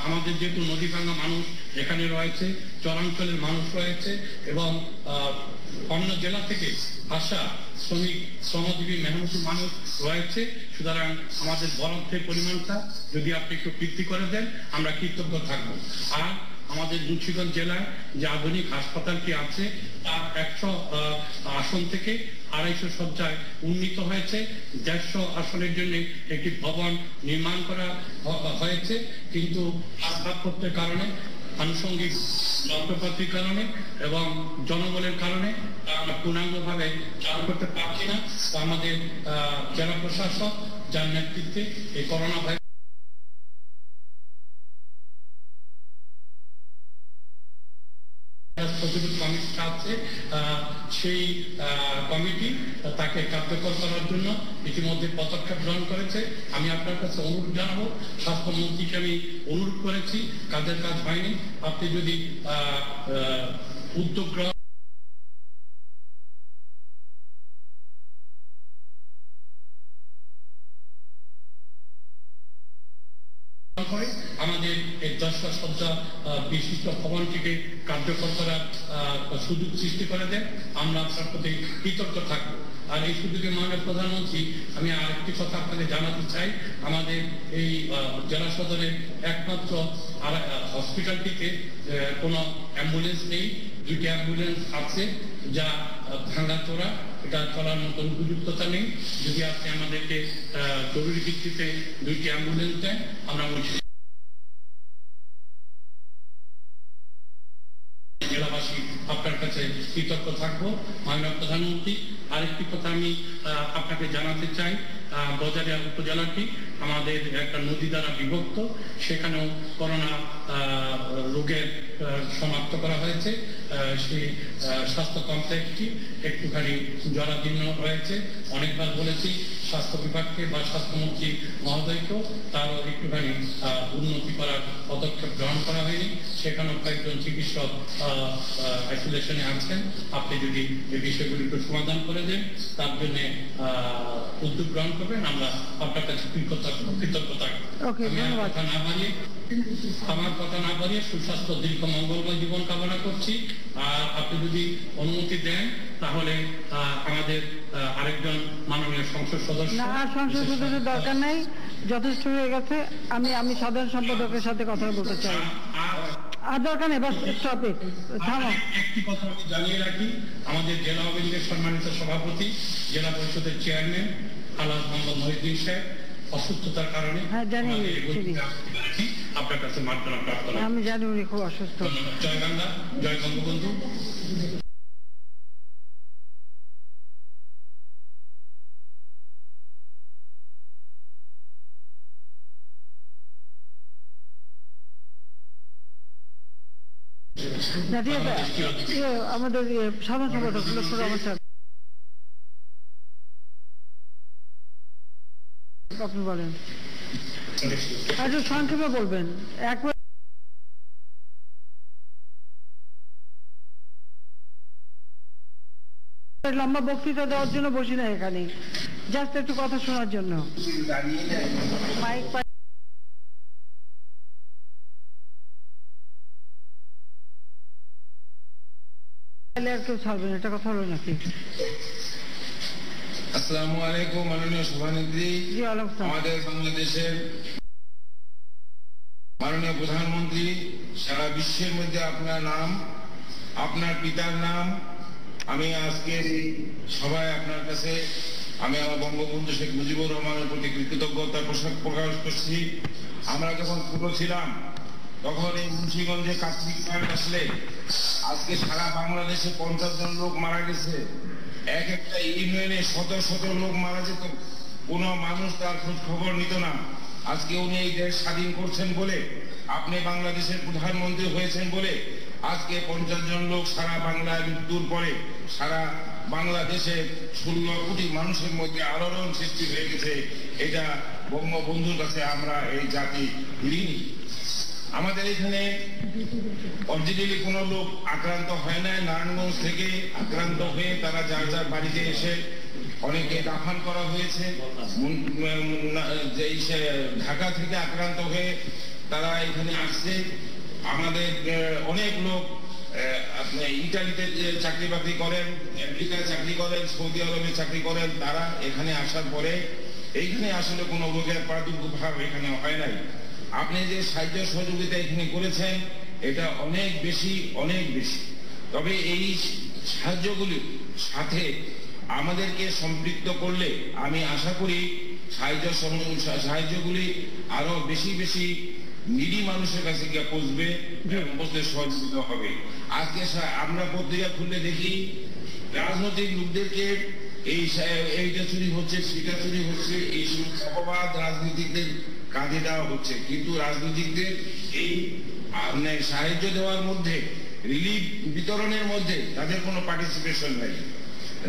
আমাদের যেহেতু নদী ভাঙা মানুষ এখানে রয়েছে, চরাঞ্চলের মানুষ রয়েছে এবং অন্য জেলা থেকে আসা শ্রমিক, শ্রমজীবী, মেহনতি মানুষ রয়েছে, সুতরাং আমাদের বরাদ্দের পরিমাণটা যদি আপনি একটু বৃদ্ধি করে দেন, আমরা কৃতজ্ঞ থাকবো। আর আমাদের মুন্সিগঞ্জ জেলায় যে আধুনিক হাসপাতালটি আছে, তার 100 আসন থেকে 250 শয্যায় উন্নীত হয়েছে। 150 আসনের জন্য একটি ভবন নির্মাণ করা হয়েছে, কিন্তু আসবাবপত্রের কারণে, আনুষঙ্গিক যন্ত্রপাতির কারণে এবং জনবলের কারণে আমরা পূর্ণাঙ্গভাবে চালু করতে পারছি না। আমাদের জেলা প্রশাসক, যার নেতৃত্বে এই করোনা ভাইরাস প্রতিরোধ কমিটি আছে, সেই কমিটি তাকে কার্যকর করার জন্য ইতিমধ্যে পদক্ষেপ গ্রহণ করেছে। আমি আপনার কাছে অনুরোধ জানাবো, স্বাস্থ্যমন্ত্রীকে আমি অনুরোধ করেছি, কাজের কাজ হয়নি, আপনি যদি উদ্যোগ গ্রহণ করে আমাদের এই 10টা শয্যা বিশিষ্ট ভবনটিকে কার্যকর করার সুযোগ সৃষ্টি করে দেন, আমরা আপনার প্রতি কৃতজ্ঞ থাকবো। আর এই সুযোগে মাননীয় প্রধানমন্ত্রী, আমি আরেকটি কথা আপনাকে জানাতে চাই, আমাদের এই জেলা সদরের একমাত্র হসপিটালটিতে কোনো অ্যাম্বুলেন্স নেই। 2টি অ্যাম্বুলেন্স আছে যা ভাঙাচোরা, এটা চলার মতন উপযুক্ততা নেই। যদি আপনি আমাদেরকে জরুরি ভিত্তিতে 2টি অ্যাম্বুলেন্স দেন, আমরা জেলাবাসী আপনার কাছে কৃতজ্ঞ থাকবো। মাননীয় প্রধানমন্ত্রী, আরেকটি কথা আমি আপনাকে জানাতে চাই, গজারিয়া উপজেলাটি আমাদের একটা নদী দ্বারা বিভক্ত, সেখানেও করোনা রোগের শনাক্ত করা হয়েছে। সেই স্বাস্থ্য কমপ্লেক্সটি একটুখানি জরাজীর্ণ রয়েছে। অনেকবার বলেছি স্বাস্থ্য বিভাগকে বা স্বাস্থ্যমন্ত্রী মহোদয়কেও তারও একটুখানি উন্নতি করার পদক্ষেপ গ্রহণ করা হয়নি। সেখানেও কয়েকজন চিকিৎসক আইসোলেশনে আছেন। আপনি যদি এই বিষয়গুলি একটু সমাধান করে দেন, তার জন্য উদ্যোগ গ্রহণ করবেন, আমরা আপনার কাছে কৃতজ্ঞতা। আমার কথা না বাড়িয়ে সুস্বাস্থ্য দীর্ঘ মঙ্গলময় জীবন কামনা করছি। আর আপনি যদি অনুমতি দেন তাহলে আমাদের আরেকজন মাননীয় সংসদ সদস্য। না, সংসদ সদস্যের দরকার নেই, যথেষ্ট হয়ে গেছে। আমি সাধারণ সম্পাদকের সাথে কথা বলতে চাই। আর দরকার নেই, বাস স্টপে থামো। একটি কথা আমি জানিয়ে রাখি, আমাদের জেলা আওয়ামী লীগের সম্মানিত সভাপতি, জেলা পরিষদের চেয়ারম্যান আলহাজ মোহাম্মদ মহিউদ্দিন সাহেব অসুস্থতার কারণে আপনার কাছে মার্জনা প্রার্থনা। আমি জানি উনি খুব অসুস্থ। জয় বাংলা, জয় বঙ্গবন্ধু। আমাদের সাধারণ সম্পাদক লক্ষ্মণ অবস্থা আপনি বলেন, একটু সংক্ষেপে বলবেন। একবার লম্বা বক্তৃতা দেওয়ার জন্য বসি না এখানে, জাস্ট একটু কথা শোনার জন্য। মাইক আর কেউ ছাড়বেন, এটা কথা হলো নাকি? আসসালামু আলাইকুম মাননীয় সভানেত্রী, আমাদের বাংলাদেশের মাননীয় প্রধানমন্ত্রী, সারা বিশ্বের মধ্যে আপনার নাম, আপনার পিতার নাম। আমি আজকের এই সভায় আপনার কাছে আমি আমার বঙ্গবন্ধু শেখ মুজিবুর রহমানের প্রতি কৃতজ্ঞতা প্রকাশ করছি। আমরা যখন ছোট ছিলাম তখন এই মুন্সিগঞ্জে কার্তিক মাস আসলে আজকে সারা বাংলাদেশে 50 জন লোক মারা গেছে। এক একটা ইউনিয়নে শত শত লোক মারা যেত, কোন মানুষ তার খোঁজ খবর নিত না। আজকে উনি এই দেশ স্বাধীন করছেন বলে, আপনি বাংলাদেশের প্রধানমন্ত্রী হয়েছেন বলে আজকে 50 জন লোক সারা বাংলায় মৃত্যুর পরে সারা বাংলাদেশে 16 কোটি মানুষের মধ্যে আলোড়ন সৃষ্টি হয়ে গেছে। এটা বঙ্গবন্ধুর কাছে আমরা এই জাতি ঋণী। আমাদের এখানে অরিজিনালি কোনো লোক আক্রান্ত হয় না, নারায়ণগঞ্জ থেকে আক্রান্ত হয়ে তারা যার যার বাড়িতে এসে অনেকে দাফন করা হয়েছে। ঢাকা থেকে আক্রান্ত হয়ে তারা এখানে আসছে। আমাদের অনেক লোক ইটালিতে চাকরি বাকরি করেন, আমেরিকায় চাকরি করেন, সৌদি আরবে চাকরি করেন। তারা এখানে আসার পরে এইখানে আসলে কোনো রোগের প্রাদুর্ভাব এখানে হয় নাই। আপনি যে সাহায্য সহযোগিতা এখানে করেছেন এটা অনেক বেশি, অনেক বেশি। তবে এই সাহায্যগুলির সাথে আমাদেরকে সম্পৃক্ত করলে আমি আশা করি সাহায্যগুলি আরো বেশি বেশি নিডি মানুষের কাছে গিয়ে পৌঁছবে এবং পৌঁছতে সহযোগিতা হবে। আজকে আমরা পত্রিকা খুললে দেখি রাজনৈতিক লোকদেরকে এইটা চুরি হচ্ছে, সেটা চুরি হচ্ছে, এই সমস্ত অপবাদ রাজনীতিকদের কাঁধে দেওয়া হচ্ছে। কিন্তু রাজনীতিকদের এই সাহায্য দেওয়ার মধ্যে, রিলিফ বিতরণের মধ্যে তাদের কোনো পার্টিসিপেশন নাই।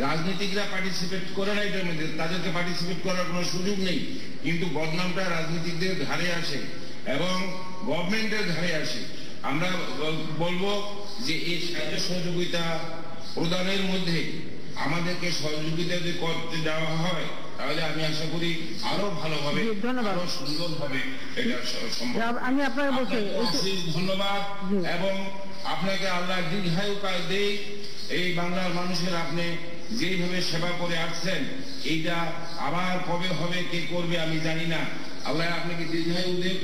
রাজনীতিকরা পার্টিসিপেট করে না এটার মধ্যে, তাদেরকে পার্টিসিপেট করার কোনো সুযোগ নেই। কিন্তু বদনামটা রাজনীতিকদের ধারে আসে এবং গভর্নমেন্টের ধারে আসে। আমরা বলবো যে এই সাহায্য সহযোগিতা প্রদানের মধ্যে আমাদেরকে সহযোগিতা যদি করতে দেওয়া হয় তাহলে আমি আশা করি আরো ভালোভাবে, আরো সুন্দরভাবে এটা সম্ভব। আমি আপনাকে বলছি ধন্যবাদ এবং আপনাকে আল্লাহ দীর্ঘায়ু দেই। এই বাংলার মানুষের আপনি যেইভাবে সেবা করে আসছেন, এইটা আবার কবে হবে, কে করবে আমি জানি না। আল্লাহ আপনাকে দীর্ঘায়ু দেন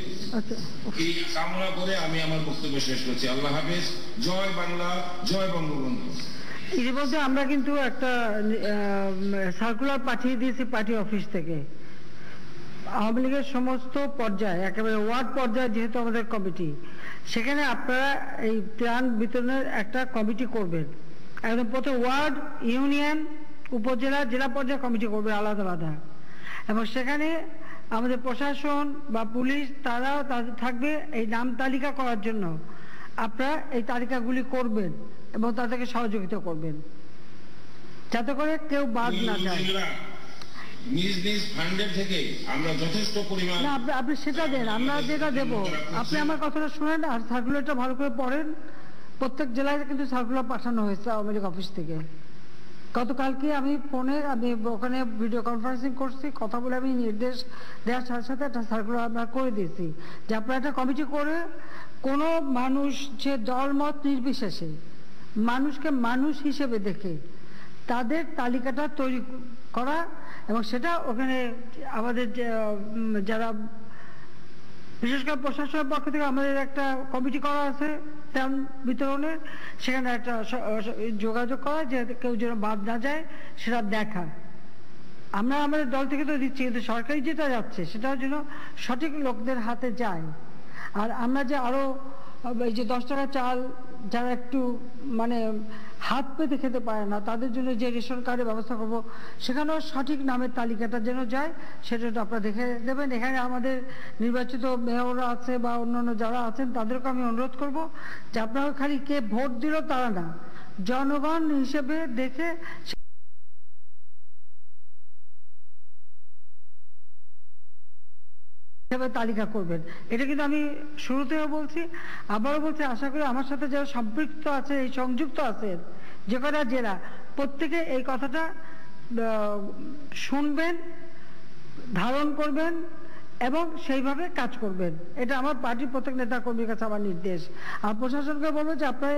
এই কামনা করে আমি আমার বক্তব্য শেষ করছি। আল্লাহ হাফেজ। জয় বাংলা, জয় বঙ্গবন্ধু। ইতিমধ্যে আমরা কিন্তু একটা সার্কুলার পাঠিয়ে দিয়েছি পার্টি অফিস থেকে। আওয়ামী লীগের সমস্ত পর্যায়ে, একেবারে ওয়ার্ড পর্যায়ে যেহেতু আমাদের কমিটি, সেখানে আপনারা এই ত্রাণ বিতরণের একটা কমিটি করবেন। একদম প্রতি ওয়ার্ড, ইউনিয়ন, উপজেলা, জেলা পর্যায়ে কমিটি করবে আলাদা আলাদা। এবং সেখানে আমাদের প্রশাসন বা পুলিশ তারাও থাকবে এই নাম তালিকা করার জন্য। আপনারা এই তালিকাগুলি করবেন এবং তাদেরকে সহযোগিতা করবেন যাতে করে কেউ বাদ না যায়। নিজ নিজ ফান্ডের থেকে আমরা যথেষ্ট পরিমাণ না আপনি সেটা দেন, আমরা যেটা দেব আপনি আমার কথাটা শুনেন আর সার্কুলারটা ভালো করে পড়েন। প্রত্যেক জেলায় কিন্তু সার্কুলার পাঠানো হয়েছে আওয়ামী লীগ অফিস থেকে। গতকালকে আমি ফোনে আমি ওখানে ভিডিও কনফারেন্সিং করছি, কথা বলে আমি নির্দেশ দেওয়ার সাথে সাথে একটা সার্কুলার আমরা করে দিয়েছি যে আপনারা একটা কমিটি করে কোনো মানুষ যে দলমত নির্বিশেষে মানুষকে মানুষ হিসেবে দেখে তাদের তালিকাটা তৈরি করা এবং সেটা ওখানে আমাদের যারা বিশেষ করে প্রশাসনের পক্ষ থেকে আমাদের একটা কমিটি করা আছে ত্রাণ বিতরণের, সেখানে একটা যোগাযোগ করা যে কেউ যেন বাদ না যায় সেটা দেখা। আমরা আমাদের দল থেকে তো দিচ্ছি, কিন্তু সরকারি যেটা যাচ্ছে সেটা যেন সঠিক লোকদের হাতে যায়। আর আমরা যে আরো এই যে 10 টাকা চাল যারা একটু মানে হাত পেতে খেতে পারে না তাদের জন্য যে রেশন কার্ডের ব্যবস্থা করব, সেখানেও সঠিক নামের তালিকাটা যেন যায় সেটা আপনারা দেখে দেবেন। এখানে আমাদের নির্বাচিত মেয়ররা আছে বা অন্যান্য যারা আছেন তাদেরকে আমি অনুরোধ করব যে আপনারা খালি কে ভোট দিল তারা না, জনগণ হিসেবে দেখে তালিকা করবেন। এটা কিন্তু আমি শুরুতেও বলছি, আবারও বলছি, আশা করি আমার সাথে যারা সম্পৃক্ত আছে এই সংযুক্ত আছেন যে কটা জেলা প্রত্যেকে এই কথাটা শুনবেন, ধারণ করবেন এবং সেইভাবে কাজ করবেন। এটা আমার পার্টির প্রত্যেক নেতা কর্মীর কাছে আমার নির্দেশ। আর প্রশাসনকে বলবো যে আপনারা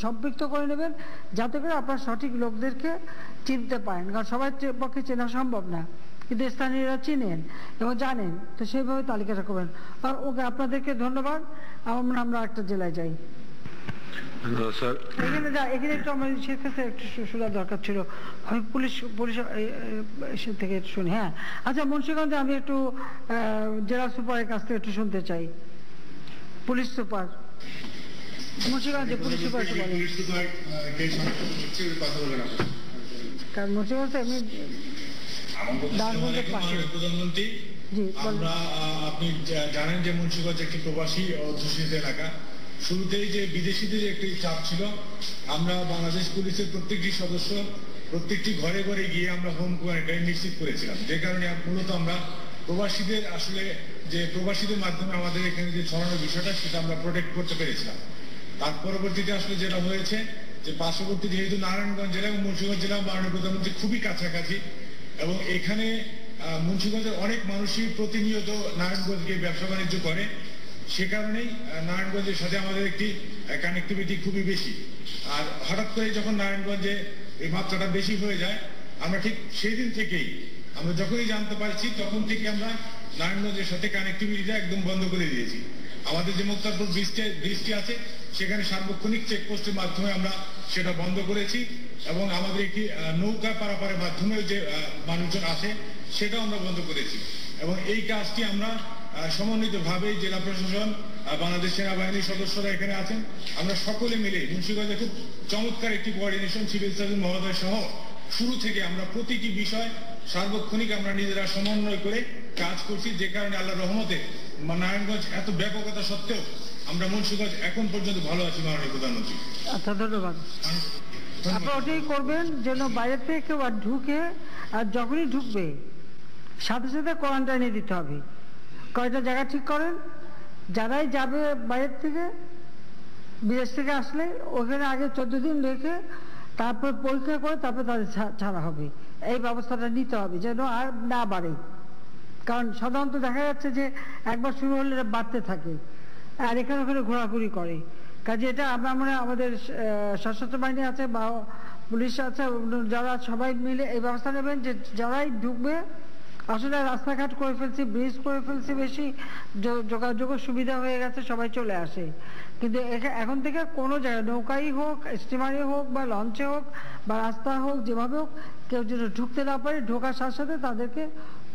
সম্পৃক্ত করে নেবেন যাতে করে আপনারা সঠিক লোকদেরকে চিনতে পারেন, কারণ সবার পক্ষে চেনা সম্ভব না, কিন্তু স্থানীয়রা চিনেন এবং জানেন, তো সেইভাবে তালিকাটা করবেন। আর ওকে আপনাদেরকে ধন্যবাদ। আমরা একটা জেলায় যাই, এখানে একটু আমার সেক্ষেত্রে একটু শোনার দরকার ছিল, আমি পুলিশ থেকে একটু শুনি। হ্যাঁ আচ্ছা, মুন্সিগঞ্জে আমি একটু জেলা সুপারের কাছ থেকে একটু শুনতে চাই। পুলিশ সুপার মুন্সিগঞ্জে, পুলিশ সুপার একটু বলেন, কারণ মুন্সিগঞ্জ এমনি প্রধানমন্ত্রী আপনি জানেন যে মুন্সিগঞ্জ একটি প্রবাসী অধ্যুষিত এলাকা। শুরুতেই যে বিদেশিদের একটি চাপ ছিল, আমরা বাংলাদেশ পুলিশের প্রত্যেকটি সদস্য প্রত্যেকটি ঘরে ঘরে গিয়ে আমরা হোম কোয়ারেন্টাইন নিশ্চিত করেছিলাম, যে কারণে মূলত আমরা প্রবাসীদের আসলে যে প্রবাসীদের মাধ্যমে আমাদের এখানে যে ছড়ানোর বিষয়টা সেটা আমরা প্রোটেক্ট করতে পেরেছিলাম। তার পরবর্তীতে আসলে যেটা হয়েছে যে পার্শ্ববর্তী যেহেতু নারায়ণগঞ্জ জেলা এবং মুন্সিগঞ্জ জেলা মাননীয় প্রধানমন্ত্রী খুবই কাছাকাছি এবং এখানে মুন্সিগঞ্জের অনেক মানুষই প্রতিনিয়ত নারায়ণগঞ্জকে ব্যবসা বাণিজ্য করে, সে কারণেই নারায়ণগঞ্জের সাথে আমাদের একটি কানেক্টিভিটি খুবই বেশি। আর হঠাৎ করে যখন নারায়ণগঞ্জে এই মাত্রাটা বেশি হয়ে যায়, আমরা ঠিক সেই দিন থেকেই আমরা যখনই জানতে পারছি তখন থেকে আমরা নারায়ণগঞ্জের সাথে কানেক্টিভিটিটা একদম বন্ধ করে দিয়েছি। আমাদের যে মুক্তারপুর ব্রিজটি আছে সেখানে সার্বক্ষণিক চেকপোস্টের মাধ্যমে আমরা সেটা বন্ধ করেছি এবং আমাদের একটি নৌকা পারাপারের মাধ্যমে যে মানুষজন আসে সেটাও আমরা বন্ধ করেছি। এবং এই কাজটি আমরা সমন্বিতভাবে জেলা প্রশাসন, বাংলাদেশ সেনাবাহিনীর সদস্যরা এখানে আছেন, আমরা সকলে মিলে মুন্সিগঞ্জে খুব চমৎকার একটি কোঅর্ডিনেশন সিভিল সার্জন মহোদয় সহ শুরু থেকে আমরা প্রতিটি বিষয় সার্বক্ষণিক আমরা নিজেরা সমন্বয় করে কাজ করছি, যে কারণে আল্লাহর রহমতে নারায়ণগঞ্জ এত ব্যাপকতা সত্ত্বেও আমরা মুন্সিগঞ্জ এখন পর্যন্ত ভালো আছি মাননীয় প্রধানমন্ত্রী। আচ্ছা ধন্যবাদ। আপনারা ওটাই করবেন যেন বাইরে থেকে কেউ আর ঢুকে, আর যখনই ঢুকবে সাথে সাথে কোয়ারেন্টাইনে দিতে হবে। কয়টা জায়গা ঠিক করেন, যারাই যাবে বাইরের থেকে বিদেশ থেকে আসলে ওখানে আগে 14 দিন রেখে তারপর পরীক্ষা করে তারপর তাদের ছাড়া হবে। এই ব্যবস্থাটা নিতে হবে যেন আর না বাড়ে, কারণ সাধারণত দেখা যাচ্ছে যে একবার শুরু হলে বাড়তে থাকে আর এখানে ওখানে ঘোরাঘুরি করে। কাজে এটা আমরা মনে আমাদের সশস্ত্র বাহিনী আছে বা পুলিশ আছে, যারা সবাই মিলে এই ব্যবস্থা নেবেন যে যারাই ঢুকবে, আসলে রাস্তাঘাট করে ফেলছি, ব্রিজ করে ফেলছি, বেশি যোগাযোগের সুবিধা হয়ে গেছে, সবাই চলে আসে। কিন্তু এখন থেকে কোনো জায়গায় নৌকাই হোক, স্টিমারে হোক বা লঞ্চে হোক বা রাস্তা হোক, যেভাবে হোক কেউ যদি ঢুকতে না পারে, ঢোকার সাথে সাথে তাদেরকে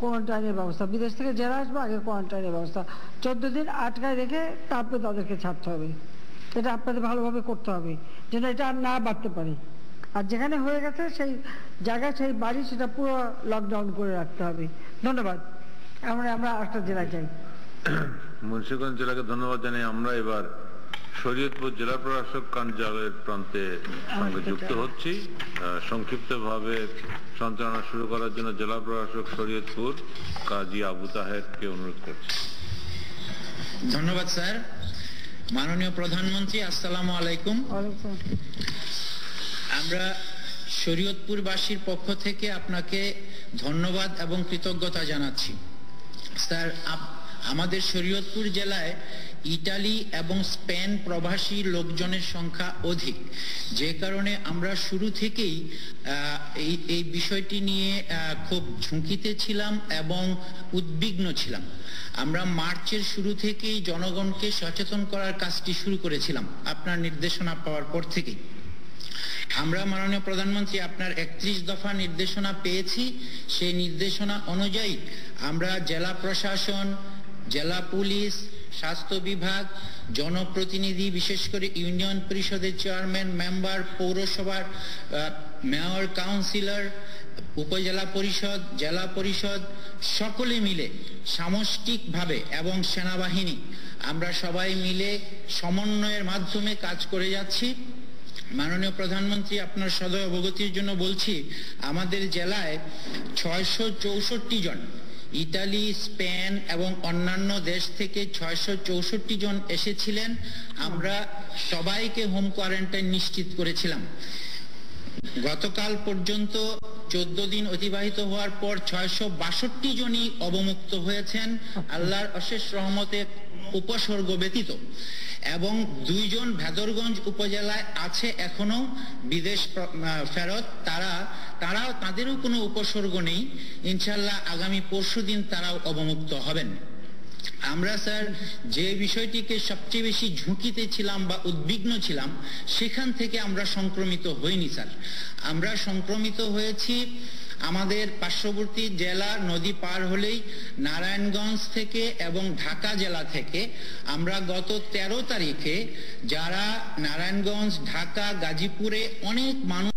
কোয়ারেন্টাইনের ব্যবস্থা, বিদেশ থেকে যারা আসবে আগে কোয়ারেন্টাইনের ব্যবস্থা 14 দিন আটকায় রেখে তারপরে তাদেরকে ছাড়তে হবে। এটা আপনাদের ভালোভাবে করতে হবে যেন এটা আর না বাড়তে পারে। আর যেখানে হয়ে গেছে সেই জায়গায় সেই বাড়ি সেটা পুরো লকডাউন করে রাখতে হবে। ধন্যবাদ। আমরা একটা জেলায় যাই। মুন্সিগঞ্জ জেলাকে ধন্যবাদ জানাই। আমরা এবার শরীয়তপুর জেলা প্রশাসক কার্যালয়ের প্রান্তে সঙ্গে যুক্ত হচ্ছি। সংক্ষিপ্তভাবে সঞ্চালনা শুরু করার জন্য জেলা প্রশাসক শরীয়তপুর কাজী আবু তাহেরকে অনুরোধ করছি। ধন্যবাদ স্যার। মাননীয় প্রধানমন্ত্রী, আসসালামু আলাইকুম। আমরা শরীয়তপুরবাসীর পক্ষ থেকে আপনাকে ধন্যবাদ এবং কৃতজ্ঞতা জানাচ্ছি। স্যার, আমাদের শরীয়তপুর জেলায় ইটালি এবং স্পেন প্রবাসী লোকজনের সংখ্যা অধিক, যে কারণে আমরা শুরু থেকেই এই বিষয়টি নিয়ে খুব ঝুঁকিতে ছিলাম এবং উদ্বিগ্ন ছিলাম। আমরা মার্চের শুরু থেকেই জনগণকে সচেতন করার কাজটি শুরু করেছিলাম আপনার নির্দেশনা পাওয়ার পর থেকেই। আমরা মাননীয় প্রধানমন্ত্রী আপনার 31 দফা নির্দেশনা পেয়েছি। সেই নির্দেশনা অনুযায়ী আমরা জেলা প্রশাসন, জেলা পুলিশ, স্বাস্থ্য বিভাগ, জনপ্রতিনিধি, বিশেষ করে ইউনিয়ন পরিষদের চেয়ারম্যান, মেম্বার, পৌরসভার মেয়র, কাউন্সিলর, উপজেলা পরিষদ, জেলা পরিষদ সকলে মিলে সামষ্টিকভাবে এবং সেনাবাহিনী আমরা সবাই মিলে সমন্বয়ের মাধ্যমে কাজ করে যাচ্ছি। মাননীয় প্রধানমন্ত্রী, আপনার সদয় অবগতির জন্য বলছি, আমাদের জেলায় 664 জন, ইতালি, স্পেন এবং অন্যান্য দেশ থেকে 664 জন এসেছিলেন। আমরা সবাইকে হোম কোয়ারেন্টাইন নিশ্চিত করেছিলাম। গতকাল পর্যন্ত 14 দিন অতিবাহিত হওয়ার পর 662 জনই অবমুক্ত হয়েছেন আল্লাহর অশেষ রহমতে উপসর্গ ব্যতীত, এবং 2 জন ভেদরগঞ্জ উপজেলায় আছে এখনো বিদেশ ফেরত। তাদেরও কোনো উপসর্গ নেই। ইনশাল্লাহ আগামী পরশুদিন তারাও অবমুক্ত হবেন। আমরা স্যার যে বিষয়টিকে সবচেয়ে বেশি ঝুঁকিতে ছিলাম বা উদ্বিগ্ন ছিলাম, সেখান থেকে আমরা সংক্রমিত হইনি স্যার। আমরা সংক্রমিত হয়েছি আমাদের পার্শ্ববর্তী জেলা নদী পার হলেই নারায়ণগঞ্জ থেকে এবং ঢাকা জেলা থেকে। আমরা গত 13 তারিখে যারা নারায়ণগঞ্জ, ঢাকা, গাজীপুরে অনেক মানুষ